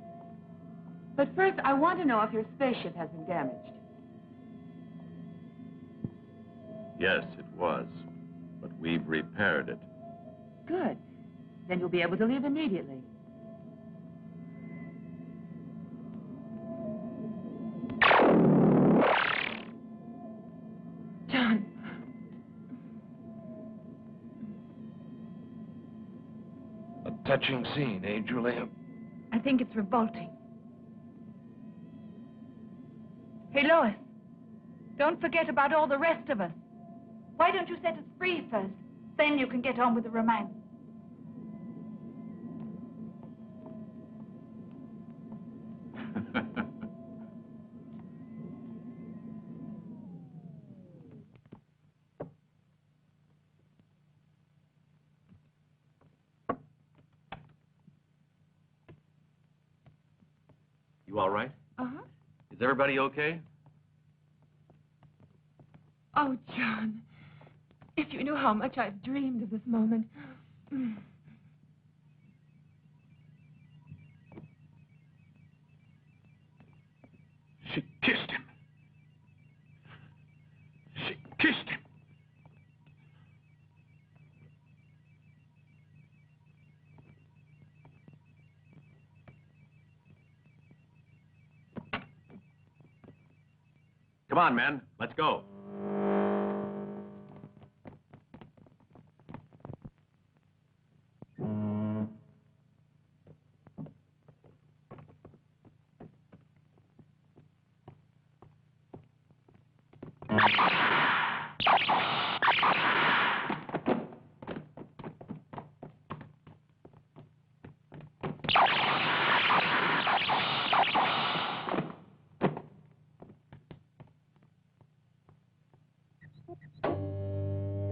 But first, I want to know if your spaceship has been damaged. Yes, it was. But we've repaired it. Good. Then you'll be able to leave immediately. John. A touching scene, eh, Julia? I think it's revolting. Hey, Lois. Don't forget about all the rest of us. Why don't you set us free first? Then you can get on with the romance. You all right? Uh-huh. Is everybody okay? Oh, John. If you knew how much I've dreamed of this moment. She kissed him. She kissed him. Come on, men. Let's go.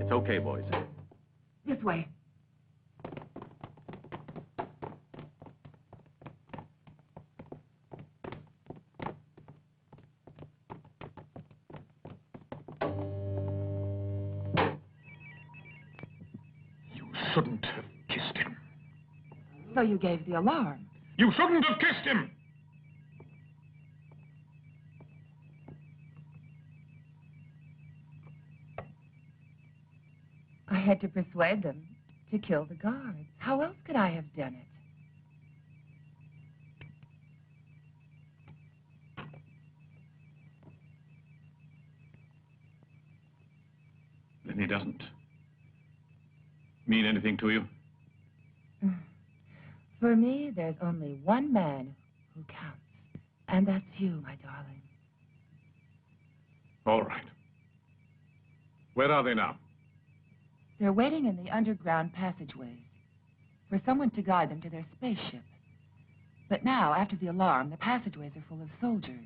It's okay, boys. This way. You shouldn't have kissed him. So you gave the alarm. You shouldn't have kissed him! I had to persuade them to kill the guards. How else could I have done it? Then he doesn't mean anything to you? For me, there's only one man who counts, and that's you, my darling. All right. Where are they now? They're waiting in the underground passageways for someone to guide them to their spaceship. But now, after the alarm, the passageways are full of soldiers.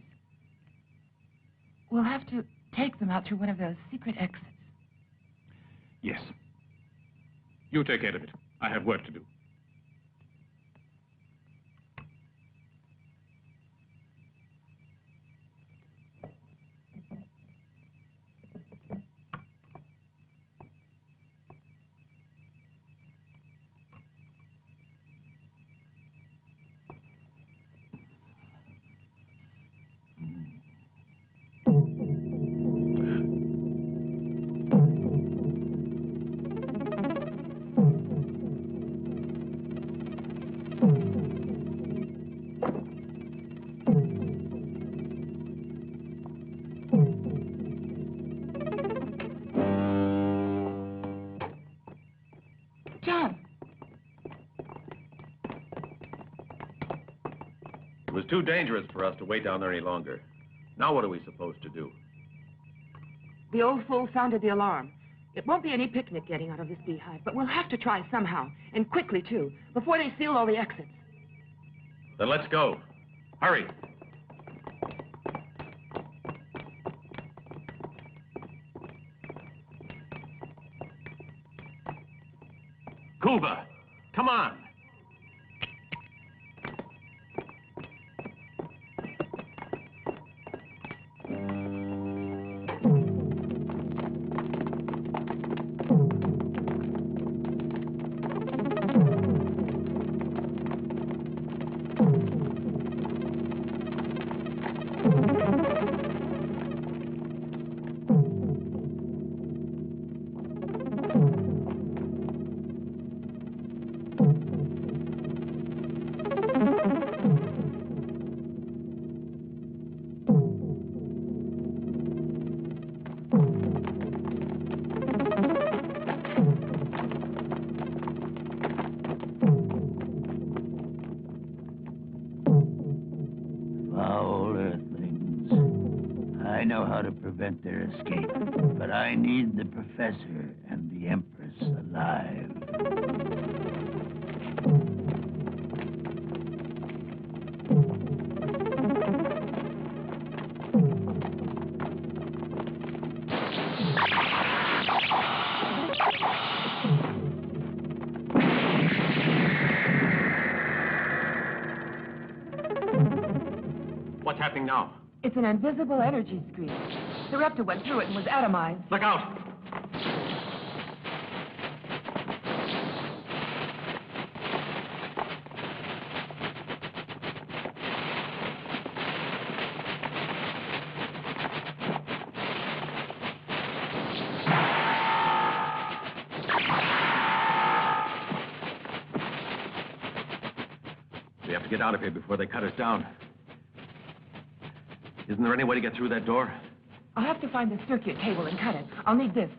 We'll have to take them out through one of those secret exits. Yes. You take care of it. I have work to do. It was too dangerous for us to wait down there any longer. Now what are we supposed to do? The old fool sounded the alarm. It won't be any picnic getting out of this beehive, but we'll have to try somehow, and quickly, too, before they seal all the exits. Then let's go. Hurry. Kuba, come on. Prevent their escape, but I need the professor and the Empress alive. What's happening now? It's an invisible energy screen. The Reptile went through it and was atomized. Look out! We have to get out of here before they cut us down. Isn't there any way to get through that door? I'll have to find the circuit cable and cut it. I'll need this.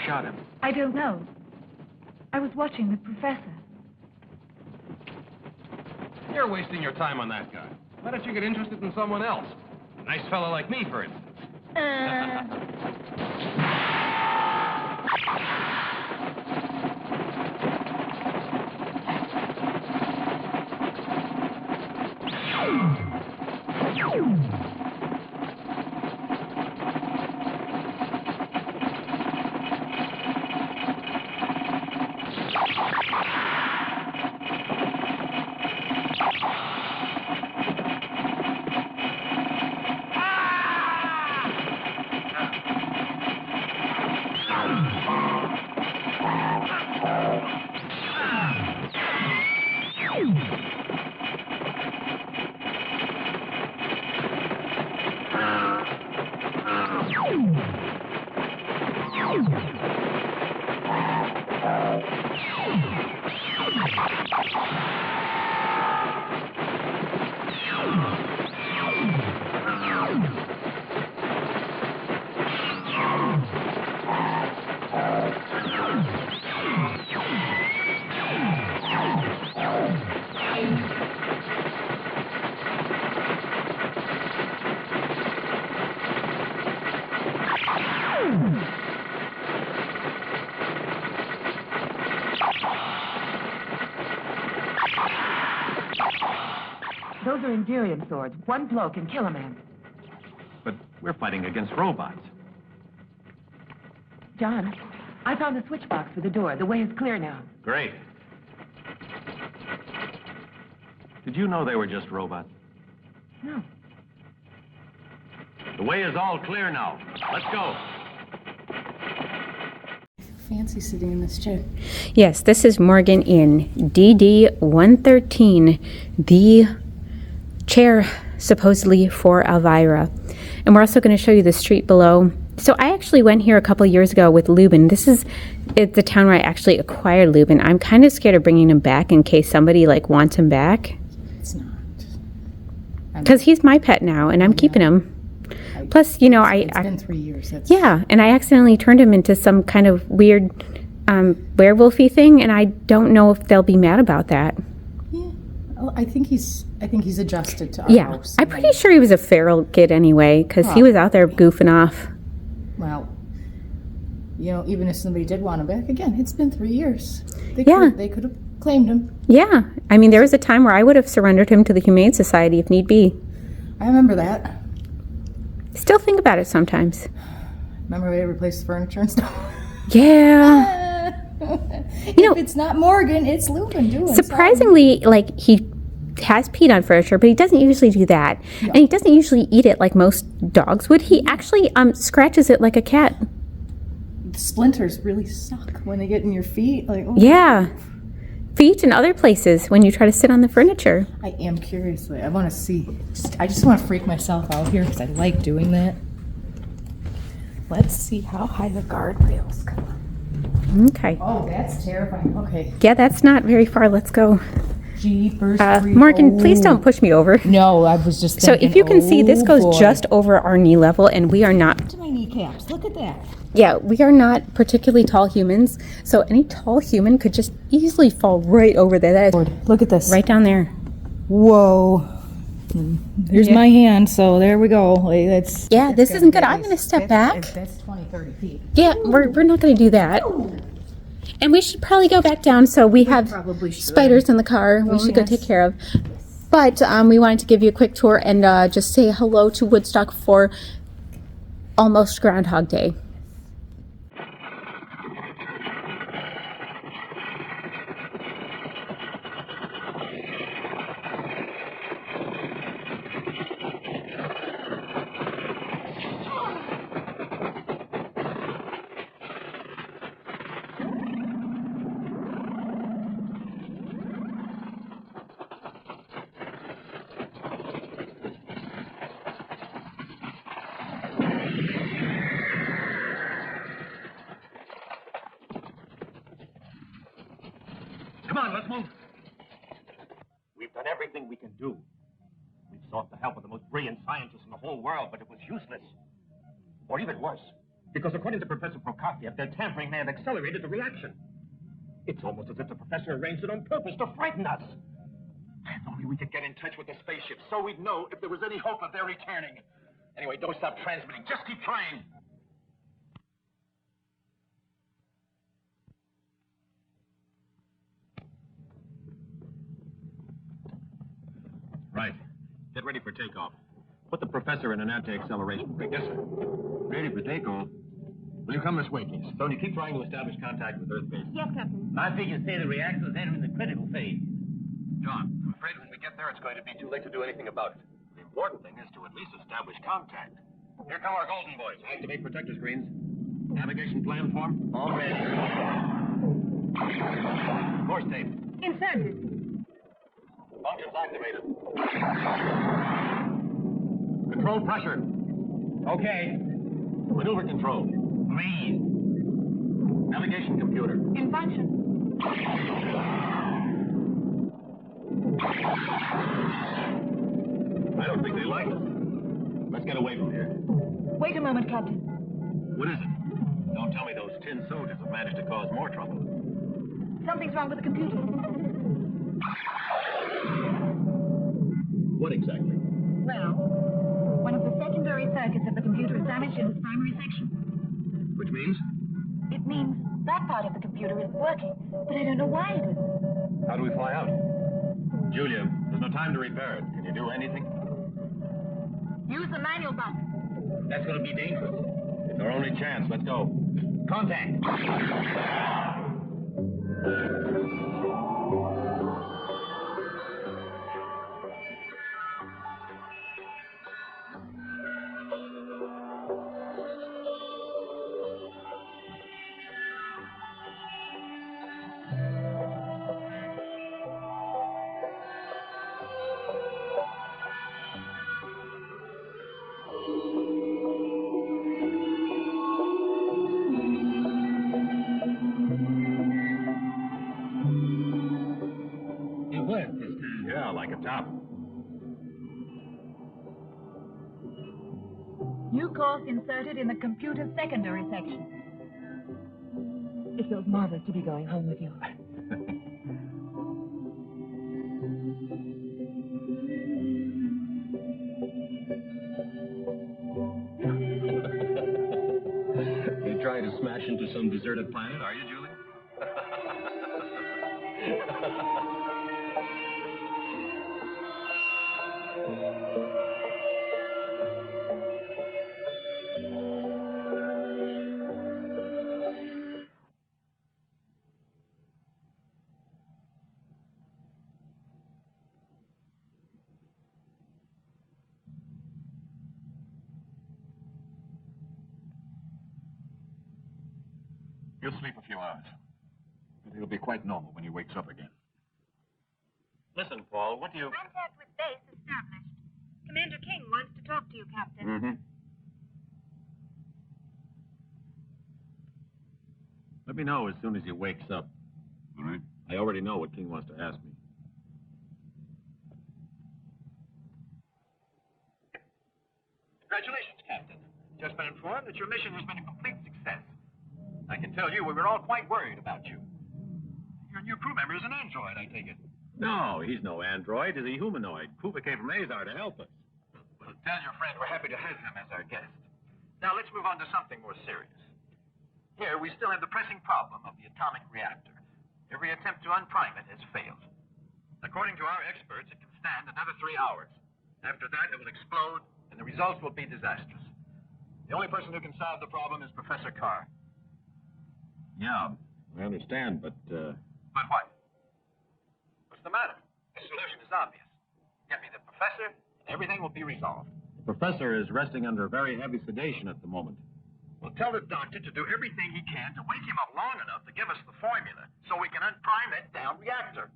Shot him? I don't know. I was watching the professor. You're wasting your time on that guy. Why don't you get interested in someone else? A nice fellow like me, for instance. Those are Endurian swords. One blow can kill a man. But we're fighting against robots. John, I found the switch box for the door. The way is clear now. Great. Did you know they were just robots? No. The way is all clear now. Let's go. Fancy sitting in this chair. Yes, this is Morgan in DD 113, the chair supposedly for Elvira. And we're also going to show you the street below. So I actually went here a couple of years ago with Lubin. It's the town where I actually acquired Lubin. I'm kind of scared of bringing him back in case somebody wants him back. It's not. Because he's my pet now, and I'm keeping him. Plus, it's been 3 years. Yeah, and I accidentally turned him into some kind of weird werewolfy thing, and I don't know if they'll be mad about that. Yeah, well, I think he's adjusted to our house. I'm pretty sure he was a feral kid anyway, because he was out there goofing off. Well, even if somebody did want him back, again, it's been 3 years. They could have claimed him. Yeah, I mean, there was a time where I would have surrendered him to the Humane Society if need be. I remember that. Still think about it sometimes. Remember we replaced the furniture and stuff? Yeah. If it's not Morgan, it's Lupin doing surprisingly, he has peed on furniture, but he doesn't usually do that. Yeah. And he doesn't usually eat it like most dogs would. He actually scratches it like a cat. The splinters really suck when they get in your feet. Yeah. Feet and other places when you try to sit on the furniture. I am curious. I want to see. I just want to freak myself out here because I like doing that. Let's see how high the guardrails come. Okay. Oh, that's terrifying. Okay. Yeah, that's not very far. Let's go. Jeepers. Morgan, please don't push me over. No, I was just thinking, so if you can see, this goes just over our knee level, and we are not. To my kneecaps. Look at that. Yeah, we are not particularly tall humans, so any tall human could just easily fall right over there. That is, look at this. Right down there. Whoa. There's my hand, so there we go. This isn't good. I'm going to step back. That's 20, 30 feet. Yeah, we're not going to do that. And we should probably go back down, so we have spiders in the car we should go take care of. But we wanted to give you a quick tour and just say hello to Woodstock for almost Groundhog Day. We've done everything we can do. We've sought the help of the most brilliant scientists in the whole world, but it was useless. Or even worse, because according to Professor Prokofiev, their tampering may have accelerated the reaction. It's almost as if the professor arranged it on purpose to frighten us. If only we could get in touch with the spaceship so we'd know if there was any hope of their returning. Anyway, don't stop transmitting. Just keep trying. Right. Get ready for takeoff. Put the professor in an anti-acceleration rig. Yes, sir. Ready for takeoff. Will you come this way, please? Sonia, keep trying to establish contact with Earth base. Yes, Captain. My figures say the reactor's entering the critical phase. John, I'm afraid when we get there, it's going to be too late to do anything about it. The important thing is to at least establish contact. Here come our golden boys. Activate protector screens. Navigation plan form. All ready. Course tape. Inserted. Functions activated. Control pressure. Okay. Maneuver control. Green. Navigation computer. In function. I don't think they like us. Let's get away from here. Wait a moment, Captain. What is it? Don't tell me those tin soldiers have managed to cause more trouble. Something's wrong with the computer. What exactly? Well, one of the secondary circuits of the computer is damaged in its primary section. Which means? It means that part of the computer isn't working, but I don't know why it isn't. How do we fly out? Julia, there's no time to repair it. Can you do anything? Use the manual button. That's going to be dangerous. It's our only chance. Let's go. Contact. It worked this time. Yeah, like a top. New course inserted in the computer's secondary section. It feels marvelous to be going home with you. You trying to smash into some deserted planet, are you, Julie? He'll sleep a few hours. But he'll be quite normal when he wakes up again. Listen, Paul, what do you... Contact with base established. Commander King wants to talk to you, Captain. Mm-hmm. Let me know as soon as he wakes up. All right. I already know what King wants to ask me. Congratulations, Captain. Just been informed that your mission has been a complete success. I can tell you we were all quite worried about you. Your new crew member is an android, I take it. No, he's no android. He's a humanoid. Kuva came from Azar to help us. Well, tell your friend we're happy to have him as our guest. Now, let's move on to something more serious. Here, we still have the pressing problem of the atomic reactor. Every attempt to unprime it has failed. According to our experts, it can stand another 3 hours. After that, it will explode, and the results will be disastrous. The only person who can solve the problem is Professor Carr. Yeah, I understand, but, But what? What's the matter? The solution is obvious. Get me the professor, and everything will be resolved. the professor is resting under very heavy sedation at the moment. Well, tell the doctor to do everything he can to wake him up long enough to give us the formula so we can unprime that down reactor.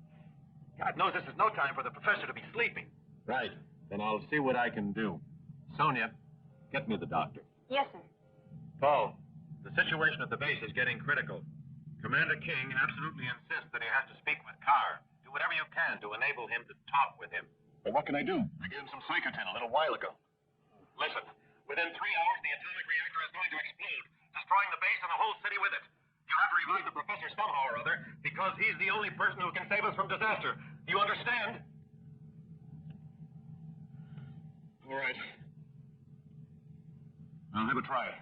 God knows this is no time for the professor to be sleeping. Right. Then I'll see what I can do. Sonia, get me the doctor. Yes, sir. Paul, the situation at the base is getting critical. Commander King absolutely insists that he has to speak with Carr. Do whatever you can to enable him to talk with him. But what can I do? I gave him some psychotin a little while ago. Listen, within 3 hours, the atomic reactor is going to explode, destroying the base and the whole city with it. You have to revive the professor somehow or other, because he's the only person who can save us from disaster. Do you understand? All right. I'll have a try.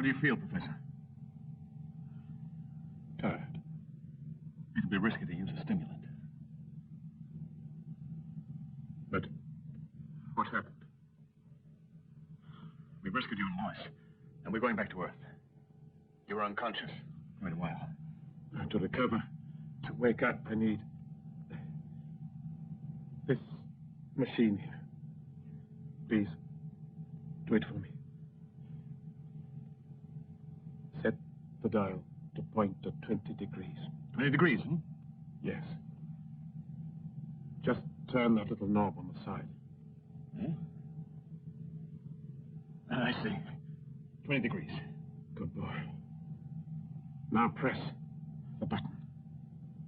How do you feel, Professor? Tired. It'd be risky to use a stimulant. But what happened? We rescued you and Lois, and we're going back to Earth. You were unconscious quite a while. To recover, to wake up, I need this machine here. Please, do it for me. Set the dial to point at 20 degrees. 20 degrees, hmm? Yes. Just turn that little knob on the side. Hmm? I see. 20 degrees. Good boy. Now press the button.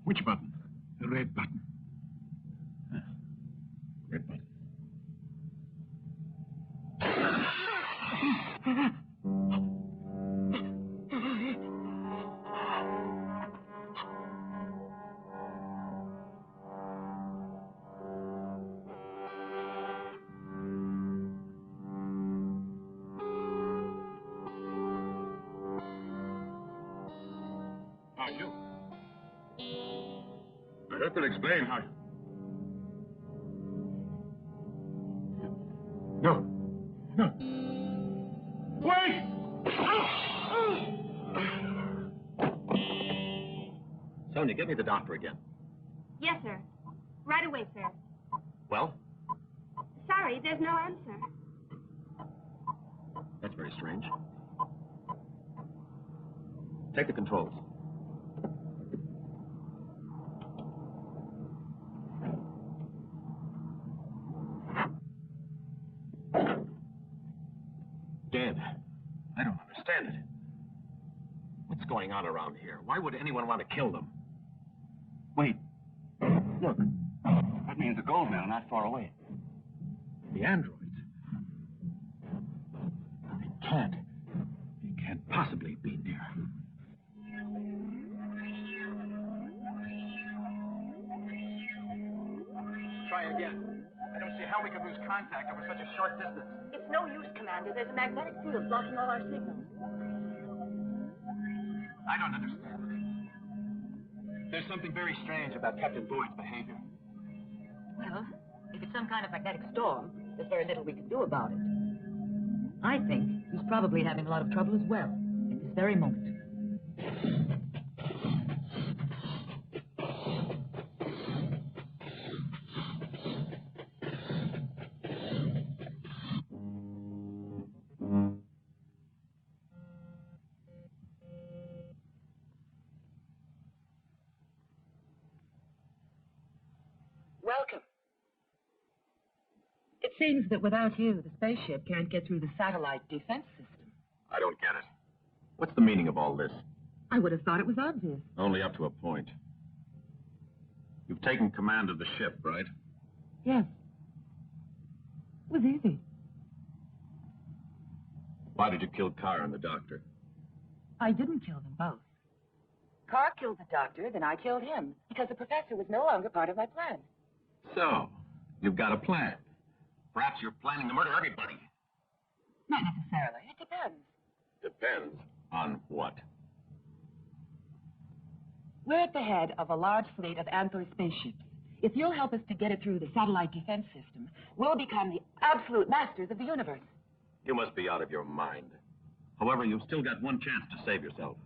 Which button? The red button. Red button. How you? I could explain how. No. No. Wait! Sonia, get me the doctor again. Yes, sir. Right away, sir. Well, Sorry, there's no answer. that's very strange. Take the controls. Dead. I don't understand it. What's going on around here? Why would anyone want to kill them? Wait. Look. That means a gold mill not far away. The androids. They can't. They can't possibly be near. Try again. I don't see how we could lose contact over such a short distance. It's no use, Commander. There's a magnetic field blocking all our signals. I don't understand it. There's something very strange about Captain Boyd's behavior. Well, if it's some kind of magnetic storm, there's very little we can do about it. I think he's probably having a lot of trouble as well, at this very moment. Welcome. It seems that without you, the spaceship can't get through the satellite defense system. I don't get it. What's the meaning of all this? I would have thought it was obvious. Only up to a point. You've taken command of the ship, right? Yes. It was easy. Why did you kill Carr and the doctor? I didn't kill them both. Carr killed the doctor, then I killed him, because the professor was no longer part of my plan. So, you've got a plan. Perhaps you're planning to murder everybody. Not necessarily. It depends. Depends on what? We're at the head of a large fleet of Antler spaceships. If you'll help us to get it through the satellite defense system, we'll become the absolute masters of the universe. You must be out of your mind. However, you've still got one chance to save yourself.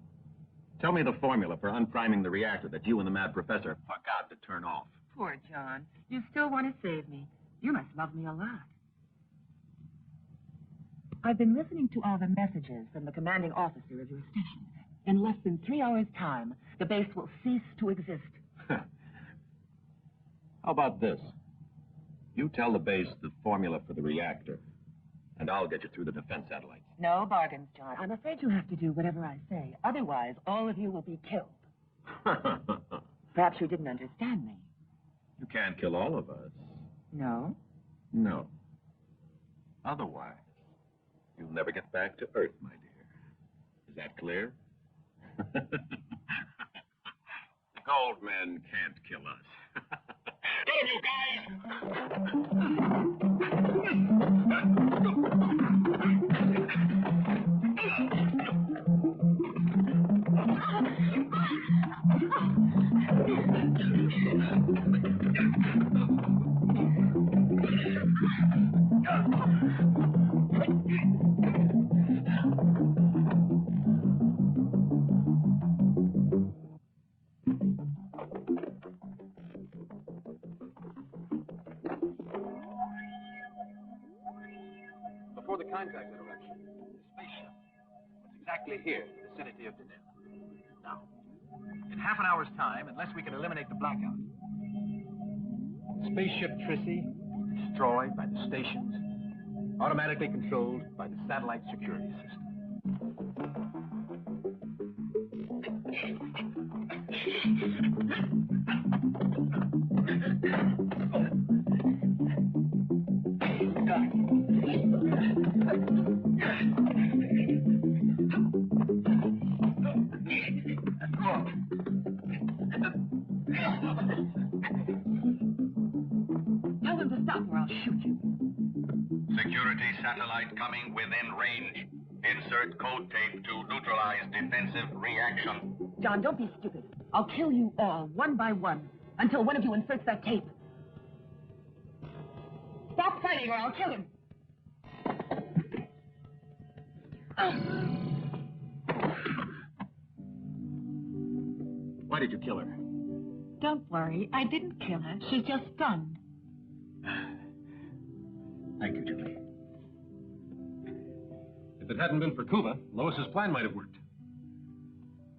Tell me the formula for unpriming the reactor that you and the mad professor forgot to turn off. Poor John. You still want to save me. You must love me a lot. I've been listening to all the messages from the commanding officer of your station. In less than 3 hours' time, the base will cease to exist. How about this? You tell the base the formula for the reactor, and I'll get you through the defense satellites. No bargains, John. I'm afraid you have to do whatever I say. Otherwise, all of you will be killed. Perhaps you didn't understand me. You can't kill all of us. No? No. Otherwise, you'll never get back to Earth, my dear. Is that clear? The gold men can't kill us. Get him, you guys! contact interruption. The spaceship. It's exactly here, in the vicinity of Denel. Now, in half an hour's time, unless we can eliminate the blackout, spaceship Trissy destroyed by the stations, automatically controlled by the satellite security system. Tell them to stop or I'll shoot you. Security satellite coming within range. Insert code tape to neutralize defensive reaction. John, don't be stupid. I'll kill you all, one by one, until one of you inserts that tape. Stop fighting or I'll kill him. Why did you kill her? Don't worry, I didn't kill her. She's just stunned. Thank you, Julie. If it hadn't been for Cuba, Lois's plan might have worked.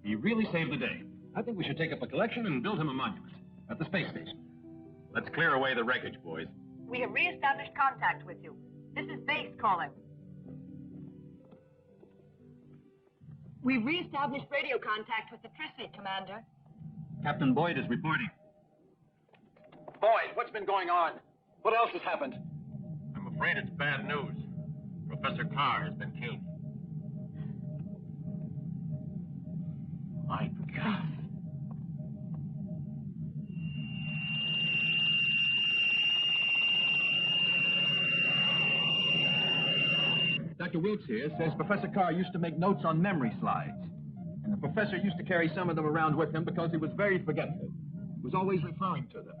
He really saved the day. I think we should take up a collection and build him a monument at the space station. Let's clear away the wreckage, boys. We have re-established contact with you. This is base calling. We've re-established radio contact with the Trissy, Commander. Captain Boyd is reporting. Boyd, what's been going on? What else has happened? I'm afraid it's bad news. Professor Carr has been killed. My God. Dr. Wilkes here says Professor Carr used to make notes on memory slides. And the professor used to carry some of them around with him because he was very forgetful. He was always referring to them.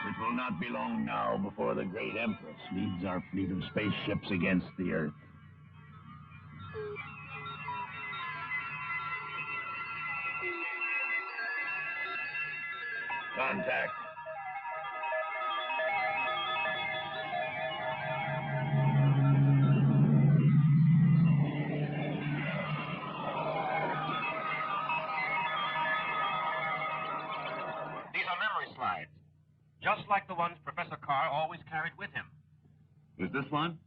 It will not be long now before the great Empress leads our fleet of spaceships against the Earth. Contact. These are memory slides, just like the ones Professor Carr always carried with him. Is this one?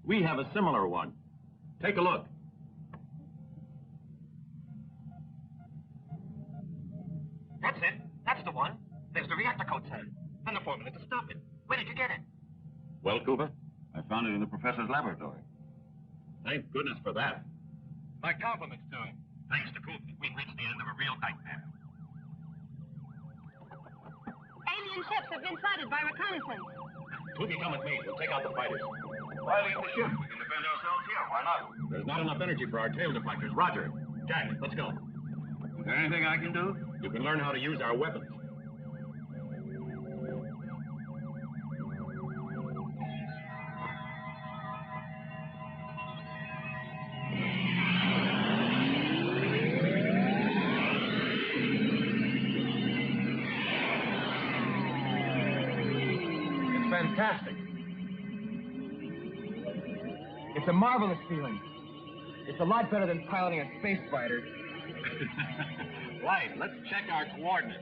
We have a similar one. Take a look. That's it. That's the one. There's the reactor code set. And the formula to stop it. Where did you get it? Well, Cuba, I found it in the professor's laboratory. Thank goodness for that. My compliments to him. Thanks to Cooper, we've reached the end of a real nightmare. Alien ships have been sighted by reconnaissance. Cookie, come with me. We'll take out the fighters. Why leave the ship? We can defend ourselves here. Why not? There's not enough energy for our tail deflectors. Roger. Jack, let's go. Is there anything I can do? You can learn how to use our weapons. It's fantastic. It's a marvelous feeling. It's a lot better than piloting a space fighter. Right, let's check our coordinates.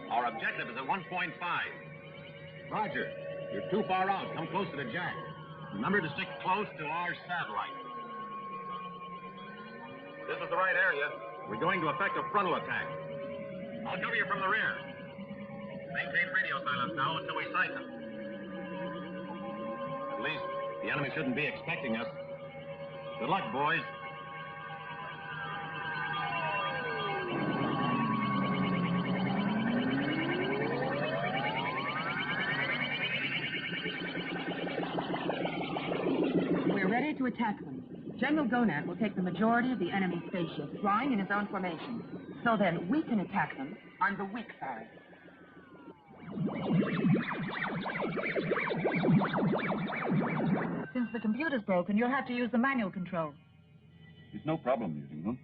Our objective is at 1.5. Roger. You're too far out. Come close to the jack. Remember to stick close to our satellite. This is the right area. We're going to effect a frontal attack. I'll cover you from the rear. Maintain radio silence now until we sight them. At least the enemy shouldn't be expecting us. Good luck, boys. We're ready to attack them. General Gonad will take the majority of the enemy spaceships, flying in his own formation. So then we can attack them on the weak side. Since the computer's broken, you'll have to use the manual control. It's no problem using them.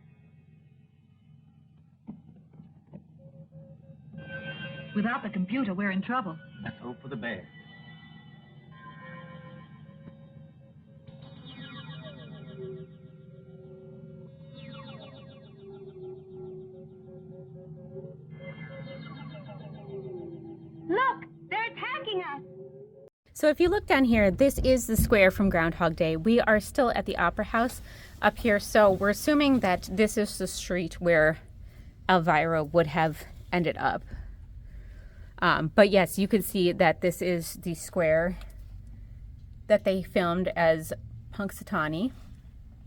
Without the computer, we're in trouble. Let's hope for the best. Look, they're attacking us. So if you look down here, this is the square from Groundhog Day. We are still at the Opera House up here, so we're assuming that this is the street where Elvira would have ended up. But yes, you can see that this is the square that they filmed as Punxsutawney.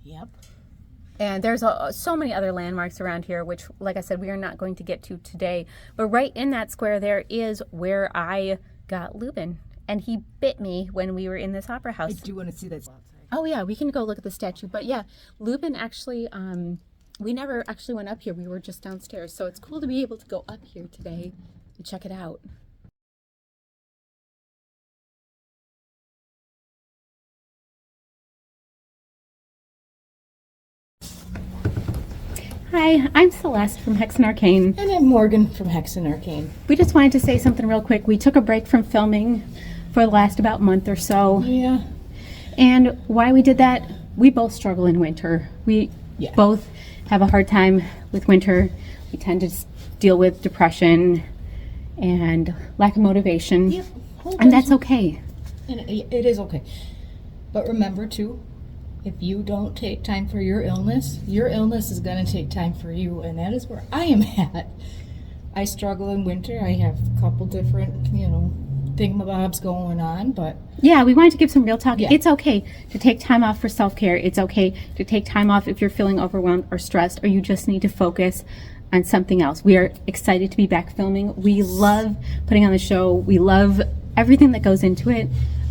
Yep. And there's so many other landmarks around here, which, like I said, we are not going to get to today. But right in that square there is where I got Lubin. And he bit me when we were in this opera house. I do want to see that. Oh, yeah, we can go look at the statue. But yeah, Lubin actually, we never actually went up here. We were just downstairs. So it's cool to be able to go up here today and check it out. Hi, I'm Celeste from Hexen Arcane. And I'm Morgan from Hexen Arcane. We just wanted to say something real quick. We took a break from filming for the last about month or so. Yeah. And why we did that, we both struggle in winter. We both have a hard time with winter. We tend to deal with depression and lack of motivation. Yep. And that's okay. And it is okay. But remember, too, if you don't take time for your illness is going to take time for you, and that is where I am at. I struggle in winter. I have a couple different, thingamabobs going on, but... Yeah, we wanted to give some real talk. Yeah. It's okay to take time off for self-care. It's okay to take time off if you're feeling overwhelmed or stressed, or you just need to focus on something else. We are excited to be back filming. We love putting on the show. We love everything that goes into it.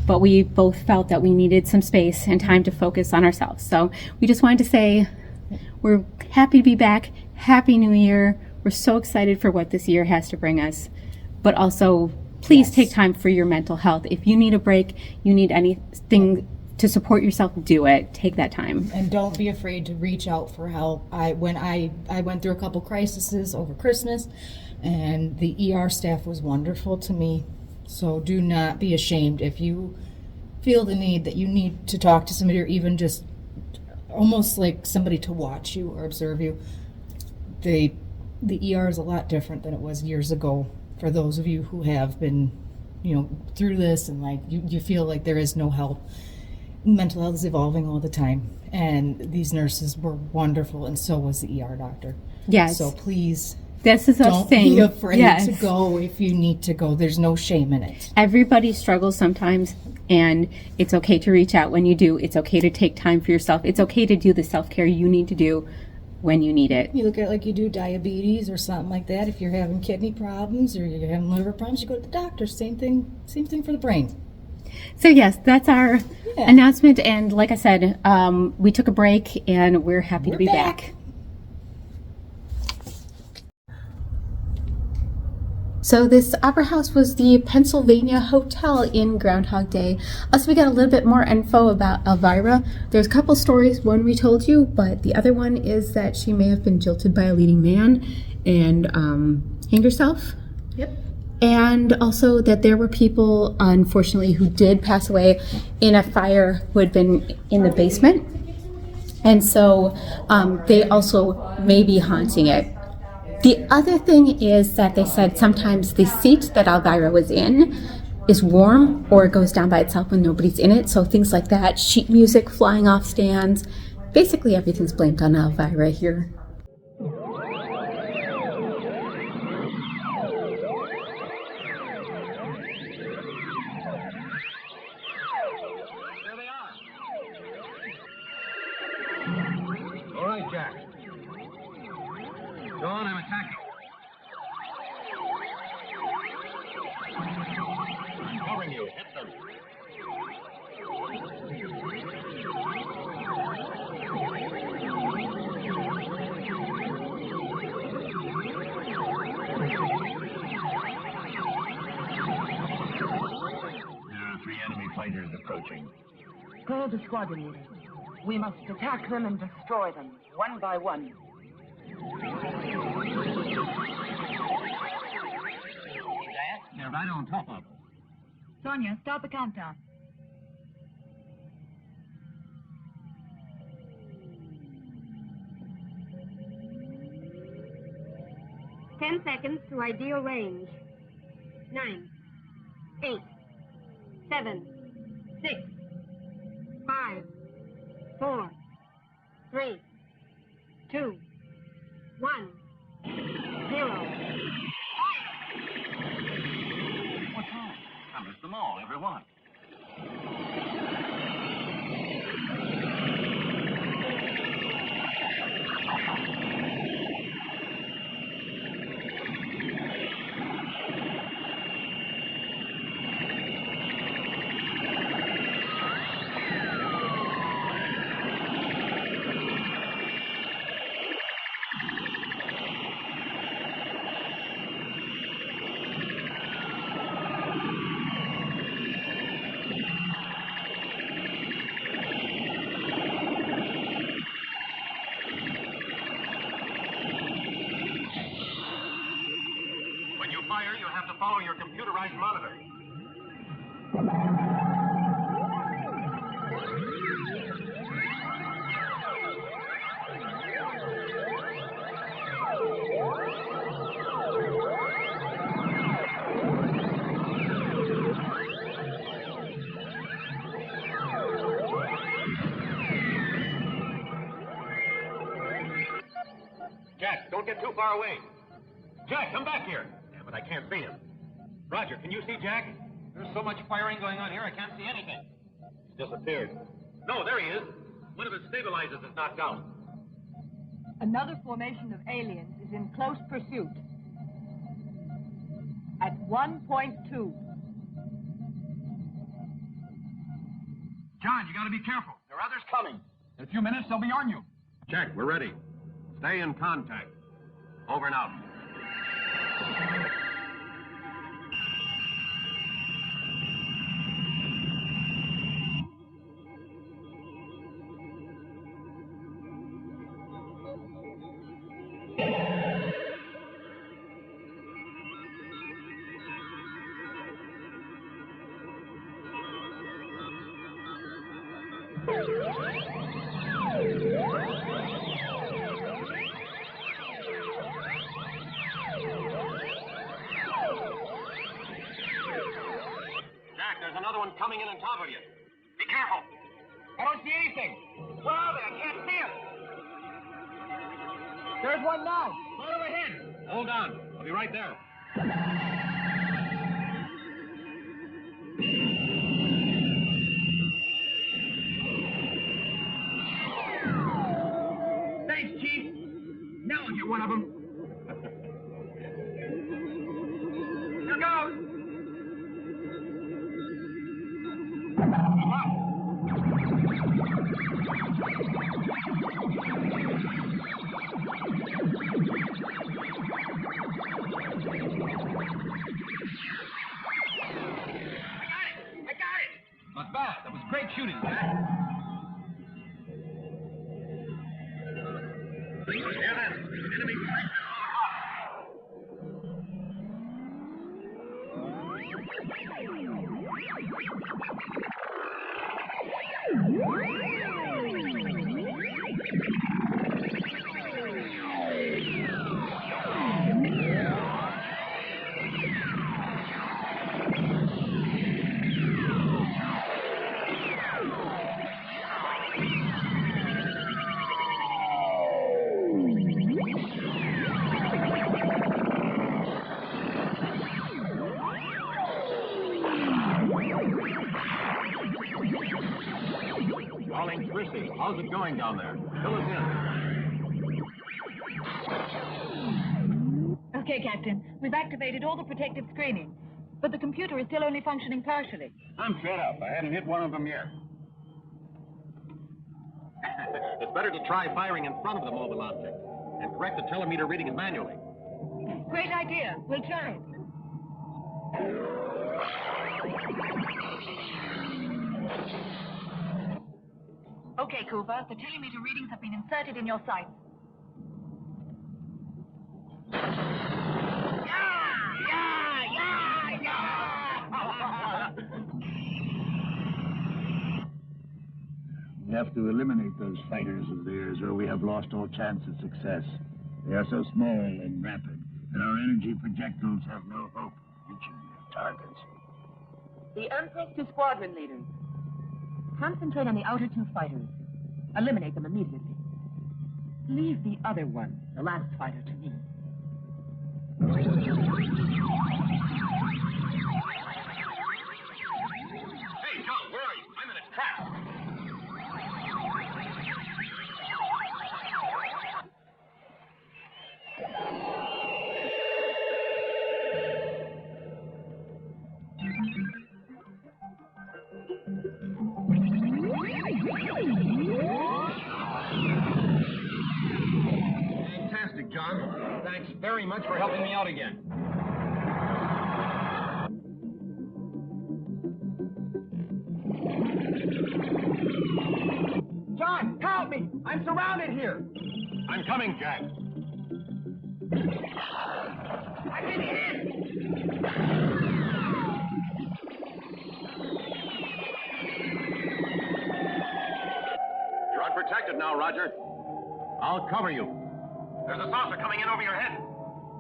But we both felt that we needed some space and time to focus on ourselves. So we just wanted to say we're happy to be back. Happy New Year. We're so excited for what this year has to bring us. But also, please take time for your mental health. If you need a break, you need anything to support yourself, do it. Take that time. And don't be afraid to reach out for help. When I went through a couple crises over Christmas, and the ER staff was wonderful to me. So do not be ashamed if you feel the need that you need to talk to somebody, or even just almost like somebody to watch you or observe you. The ER is a lot different than it was years ago. For those of you who have been, through this, and like you feel like there is no help. Mental health is evolving all the time, and these nurses were wonderful, and so was the ER doctor. Yes. So please. This is Don't a thing. be afraid to go if you need to go. There's no shame in it. Everybody struggles sometimes, and it's okay to reach out when you do. It's okay to take time for yourself. It's okay to do the self-care you need to do when you need it. You look at it like you do diabetes or something like that. If you're having kidney problems or you're having liver problems, you go to the doctor. Same thing for the brain. So yes, that's our announcement. And like I said, we took a break, and we're happy to be back. So this opera house was the Pennsylvania Hotel in Groundhog Day. Also, we got a little bit more info about Elvira. There's a couple stories. One we told you, but the other one is that she may have been jilted by a leading man and hanged herself. Yep. and also that there were people, unfortunately, who did pass away in a fire who had been in the basement. And so they also may be haunting it. The other thing is that they said sometimes the seat that Elvira was in is warm or it goes down by itself when nobody's in it. So things like that, sheet music flying off stands. Basically everything's blamed on Elvira here. All right, Jack. Go on, I'm attacking. I'm covering you. Hit them. There are 3 enemy fighters approaching. Call the squadron leader. We must attack them and destroy them, one by one. They're right on top of us. Sonia, start the countdown. Ten seconds to ideal range. 9, 8, 7, 6, 5, 4, 3, 2, 1, 0. What's wrong? I missed them all, every one. Fire, you have to follow your computerized monitor. Jack, don't get too far away. Jack, come back here. But I can't see him. Roger, can you see Jack? There's so much firing going on here, I can't see anything. He's disappeared. No, there he is. One of his stabilizers is knocked out. Another formation of aliens is in close pursuit. At 1.2. John, you gotta be careful. There are others coming. In a few minutes, they'll be on you. Jack, we're ready. Stay in contact. Over and out. There's another one coming in on top of you. Be careful. I don't see anything. Where are they? I can't see them. There's one now. Follow ahead. Hold on. I'll be right there. Thanks, Chief. Now I'll get one of them. Look out! Not bad. That was great shooting, Jack. Here then. Enemy How's it going down there? Fill us in. Okay, Captain. We've activated all the protective screening, but the computer is still only functioning partially. I'm fed up. I hadn't hit one of them yet. It's better to try firing in front of the mobile object and correct the telemeter readings manually. Great idea. We'll try it. Okay, Cooper. The telemeter readings have been inserted in your sights. We have to eliminate those fighters of theirs, or we have lost all chance of success. They are so small and rapid, and our energy projectiles have no hope of reaching their targets. The Empress to squadron leaders. Concentrate on the outer two fighters. Eliminate them immediately. Leave the other one, the last fighter, to me. Hey, John, where are you? I'm in a trap. Fantastic, John. Thanks very much for helping me out again. John, help me! I'm surrounded here! I'm coming, Jack. I've been hit! You're unprotected now, Roger. I'll cover you. There's a saucer coming in over your head.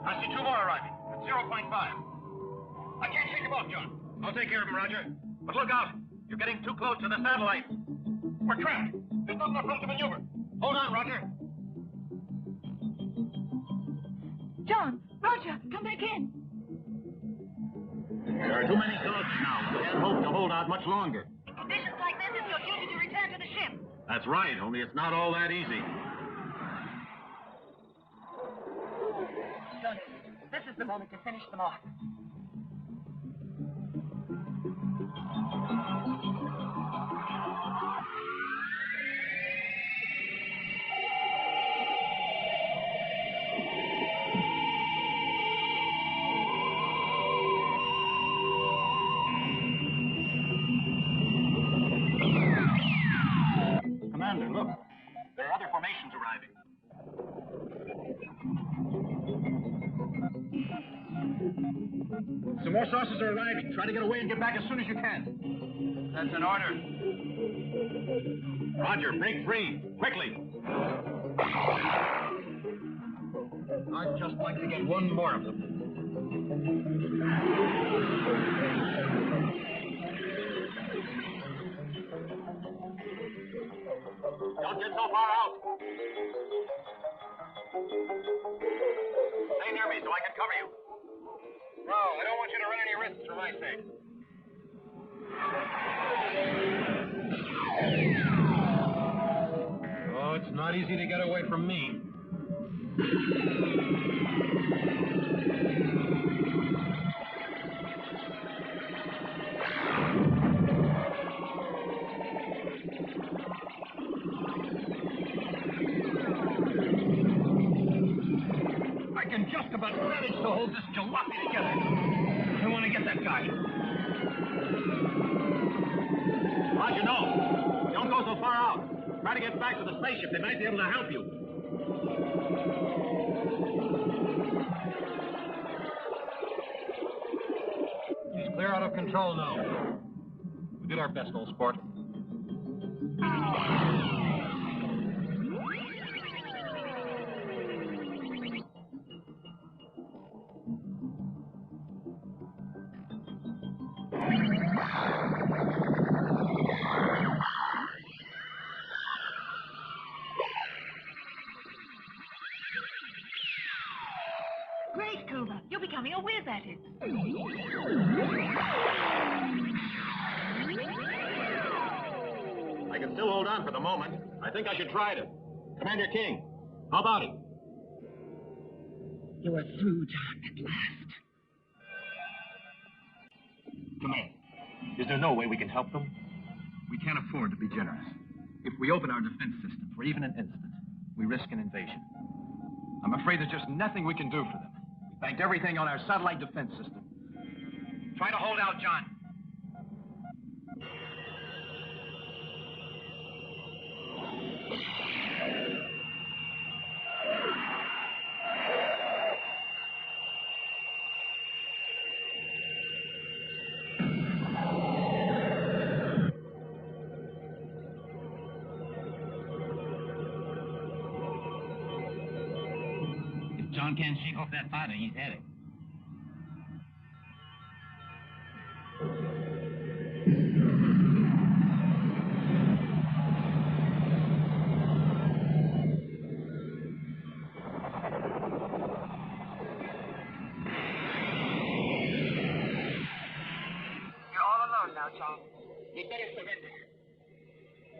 I see two more arriving at 0.5. I can't shake them off, John. I'll take care of them, Roger. But look out. You're getting too close to the satellite. We're trapped. There's not enough room to maneuver. Hold on, Roger. John! Roger! Come back in! There are too many dogs now. We can't hope to hold out much longer. In conditions like this, it's your duty to return to the ship. That's right, only it's not all that easy. Johnny, this is the moment to finish them off. Commander, look. There are other formations arriving. Some more saucers are arriving. Try to get away and get back as soon as you can. That's an order. Roger, break free. Quickly. I'd just like to get one more of them. Don't get so far out. Stay near me so I can cover you. No, I don't want you to run any risks for my sake. Oh, it's not easy to get away from me. I can just about manage to hold this jalopy together. I want to get that guy. Roger, no. Don't go so far out. Try to get back to the spaceship. They might be able to help you. He's clear out of control now. We did our best, old sport. Great, Cooper. You're becoming a whiz at it. I can still hold on for the moment. I think I should try to. Commander King, how about it? You are through, John, at last. Commander, is there no way we can help them? We can't afford to be generous. If we open our defense system for even an instant, we risk an invasion. I'm afraid there's just nothing we can do for them. We banked everything on our satellite defense system. Try to hold out, John. If John can't shake off that fighter, he's had it. John. You'd better surrender.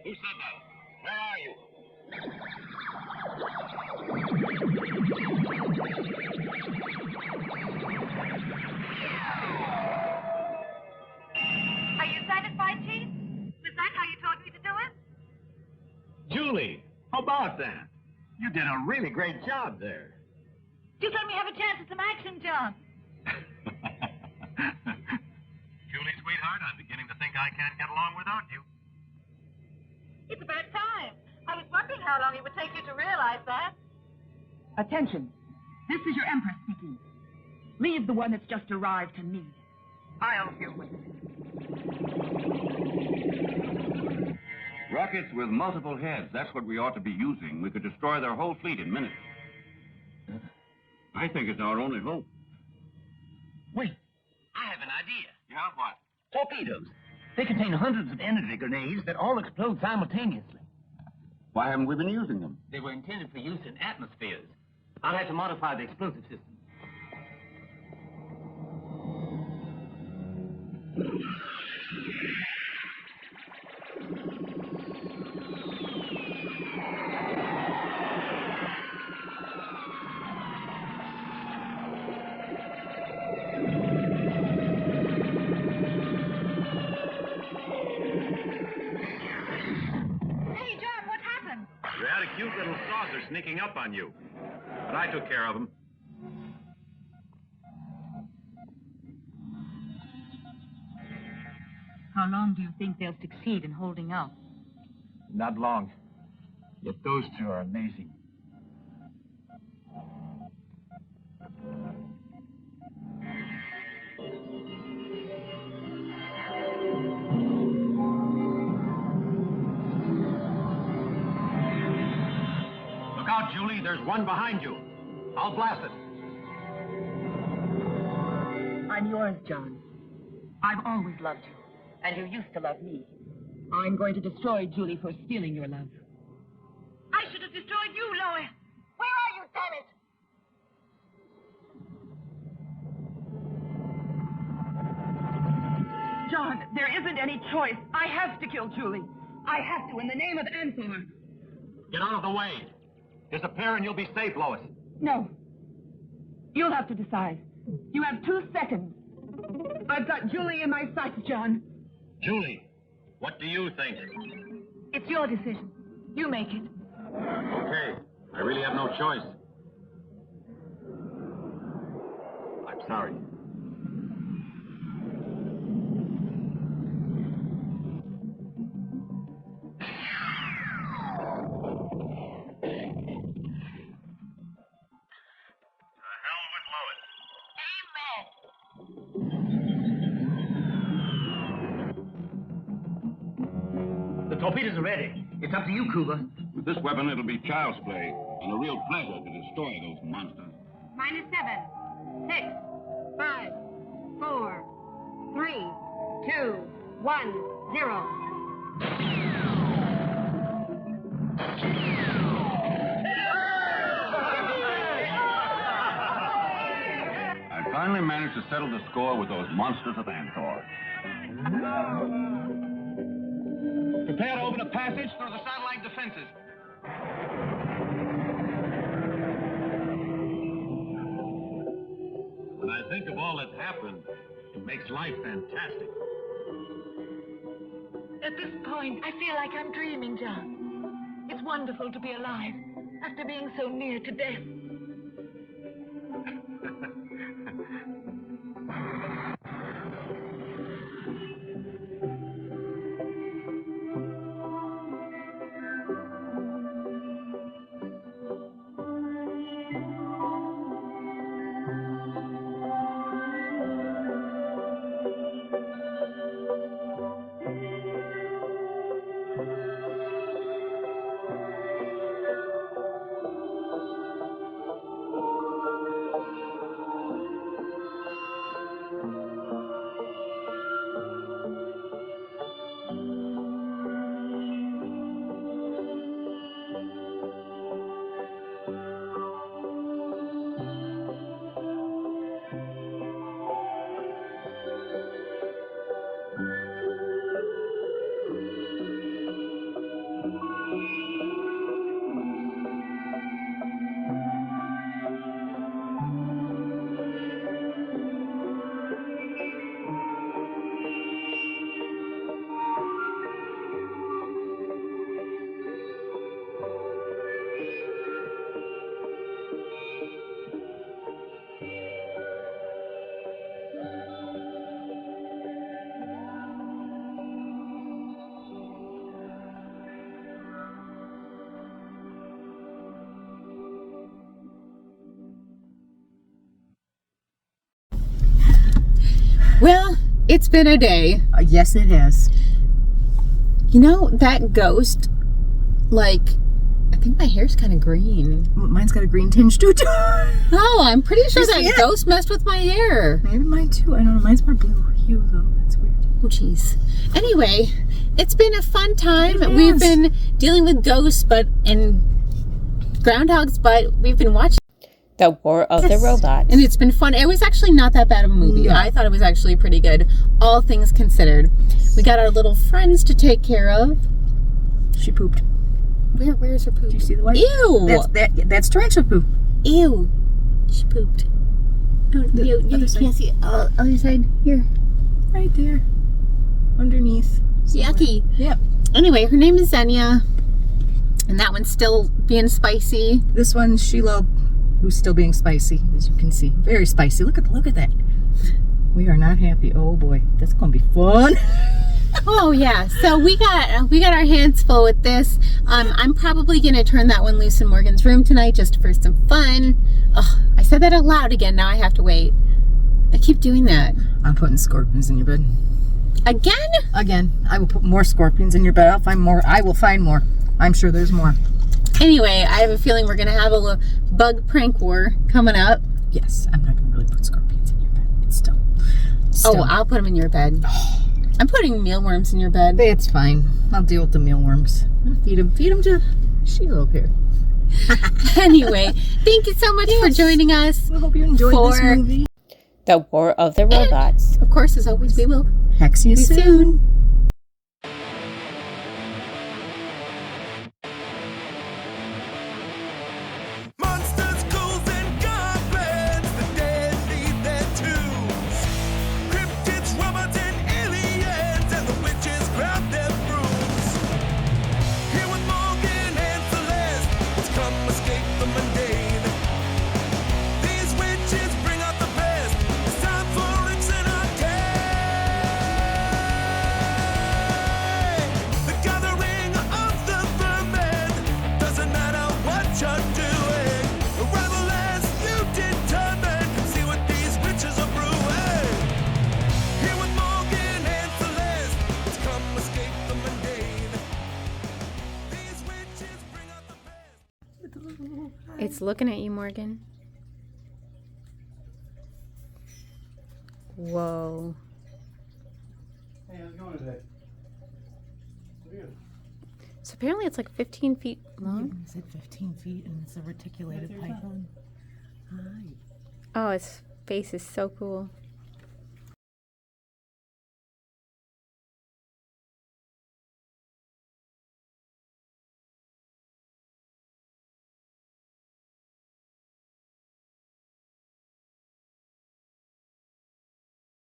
Who said that? Where are you? Are you satisfied, Chief? Was that how you told me to do it? Julie, how about that? You did a really great job there. Just let me have a chance at some action, John. Julie, sweetheart, I'm beginning to think I can't get along without you. It's about time. I was wondering how long it would take you to realize that. Attention. This is your Empress speaking. Leave the one that's just arrived to me. I'll deal with it. Rockets with multiple heads, that's what we ought to be using. We could destroy their whole fleet in minutes. I think it's our only hope. Wait, I have an idea. Yeah, what? Torpedoes. They contain hundreds of energy grenades that all explode simultaneously. Why haven't we been using them? They were intended for use in atmospheres. I'll have to modify the explosive system. You had a cute little saucer sneaking up on you. But I took care of him. How long do you think they'll succeed in holding out? Not long. Yet those two are amazing. Look out, Julie. There's one behind you. I'll blast it. I'm yours, John. I've always loved you, and you used to love me. I'm going to destroy Julie for stealing your love. I should have destroyed you, Lois. Where are you, damn it? John, there isn't any choice. I have to kill Julie. I have to, in the name of Anthor. Get out of the way. Disappear and you'll be safe, Lois. No. You'll have to decide. You have 2 seconds. I've got Julie in my sights, John. Julie, what do you think? It's your decision. You make it. Okay. I really have no choice. I'm sorry. The torpedoes are ready. It's up to you, Cuba. With this weapon, it'll be child's play, and a real pleasure to destroy those monsters. -7, 6, 5, 4, 3, 2, 1, 0. I finally managed to settle the score with those monsters of Anthor. The Prepare to open a passage through the satellite defenses. When I think of all that's happened, it makes life fantastic. At this point, I feel like I'm dreaming, John. It's wonderful to be alive after being so near to death. Well, it's been a day. Yes, it has. You know, that ghost, like, I think my hair's kind of green. Mine's got a green tinge too. Oh, I'm pretty sure that ghost messed with my hair. Maybe mine too. I don't know. Mine's more blue hue though. That's weird. Oh, jeez. Anyway, it's been a fun time. We've been dealing with ghosts, and groundhogs, but we've been watching The War of the Robots. And it's been fun. It was actually not that bad of a movie. No. I thought it was actually pretty good, all things considered. We got our little friends to take care of. She pooped. Where's her poop? Do you see the white? Ew! That's tarantula poop. Ew. She pooped. Oh, you can't see it. Oh, other side. Here. Right there. Underneath. Somewhere. Yucky. Yep. Anyway, her name is Xenia. And that one's still being spicy. This one's Sheila, who's still being spicy, as you can see. Very spicy. Look at that. We are not happy. Oh boy, that's gonna be fun. Oh yeah, so we got our hands full with this. I'm probably gonna turn that one loose in Morgan's room tonight just for some fun. Oh, I said that out loud again. Now I have to wait. I keep doing that. I'm putting scorpions in your bed. Again? Again. I will put more scorpions in your bed. I'll find more. I will find more. I'm sure there's more. Anyway, I have a feeling we're gonna have a little bug prank war coming up. Yes, I'm not gonna really put scorpions in your bed. It's still. Oh, I'll put them in your bed. I'm putting mealworms in your bed. It's fine. I'll deal with the mealworms. I'll feed them to Sheila up here. Anyway, thank you so much for joining us. I hope you enjoyed this movie. The War of the Robots. And, of course, as always, we will hex you soon. It's looking at you, Morgan. Whoa. Hey, how's it going today? So apparently it's like 15 feet long. Is it 15 feet and it's a reticulated python? Hi. Oh, its face is so cool.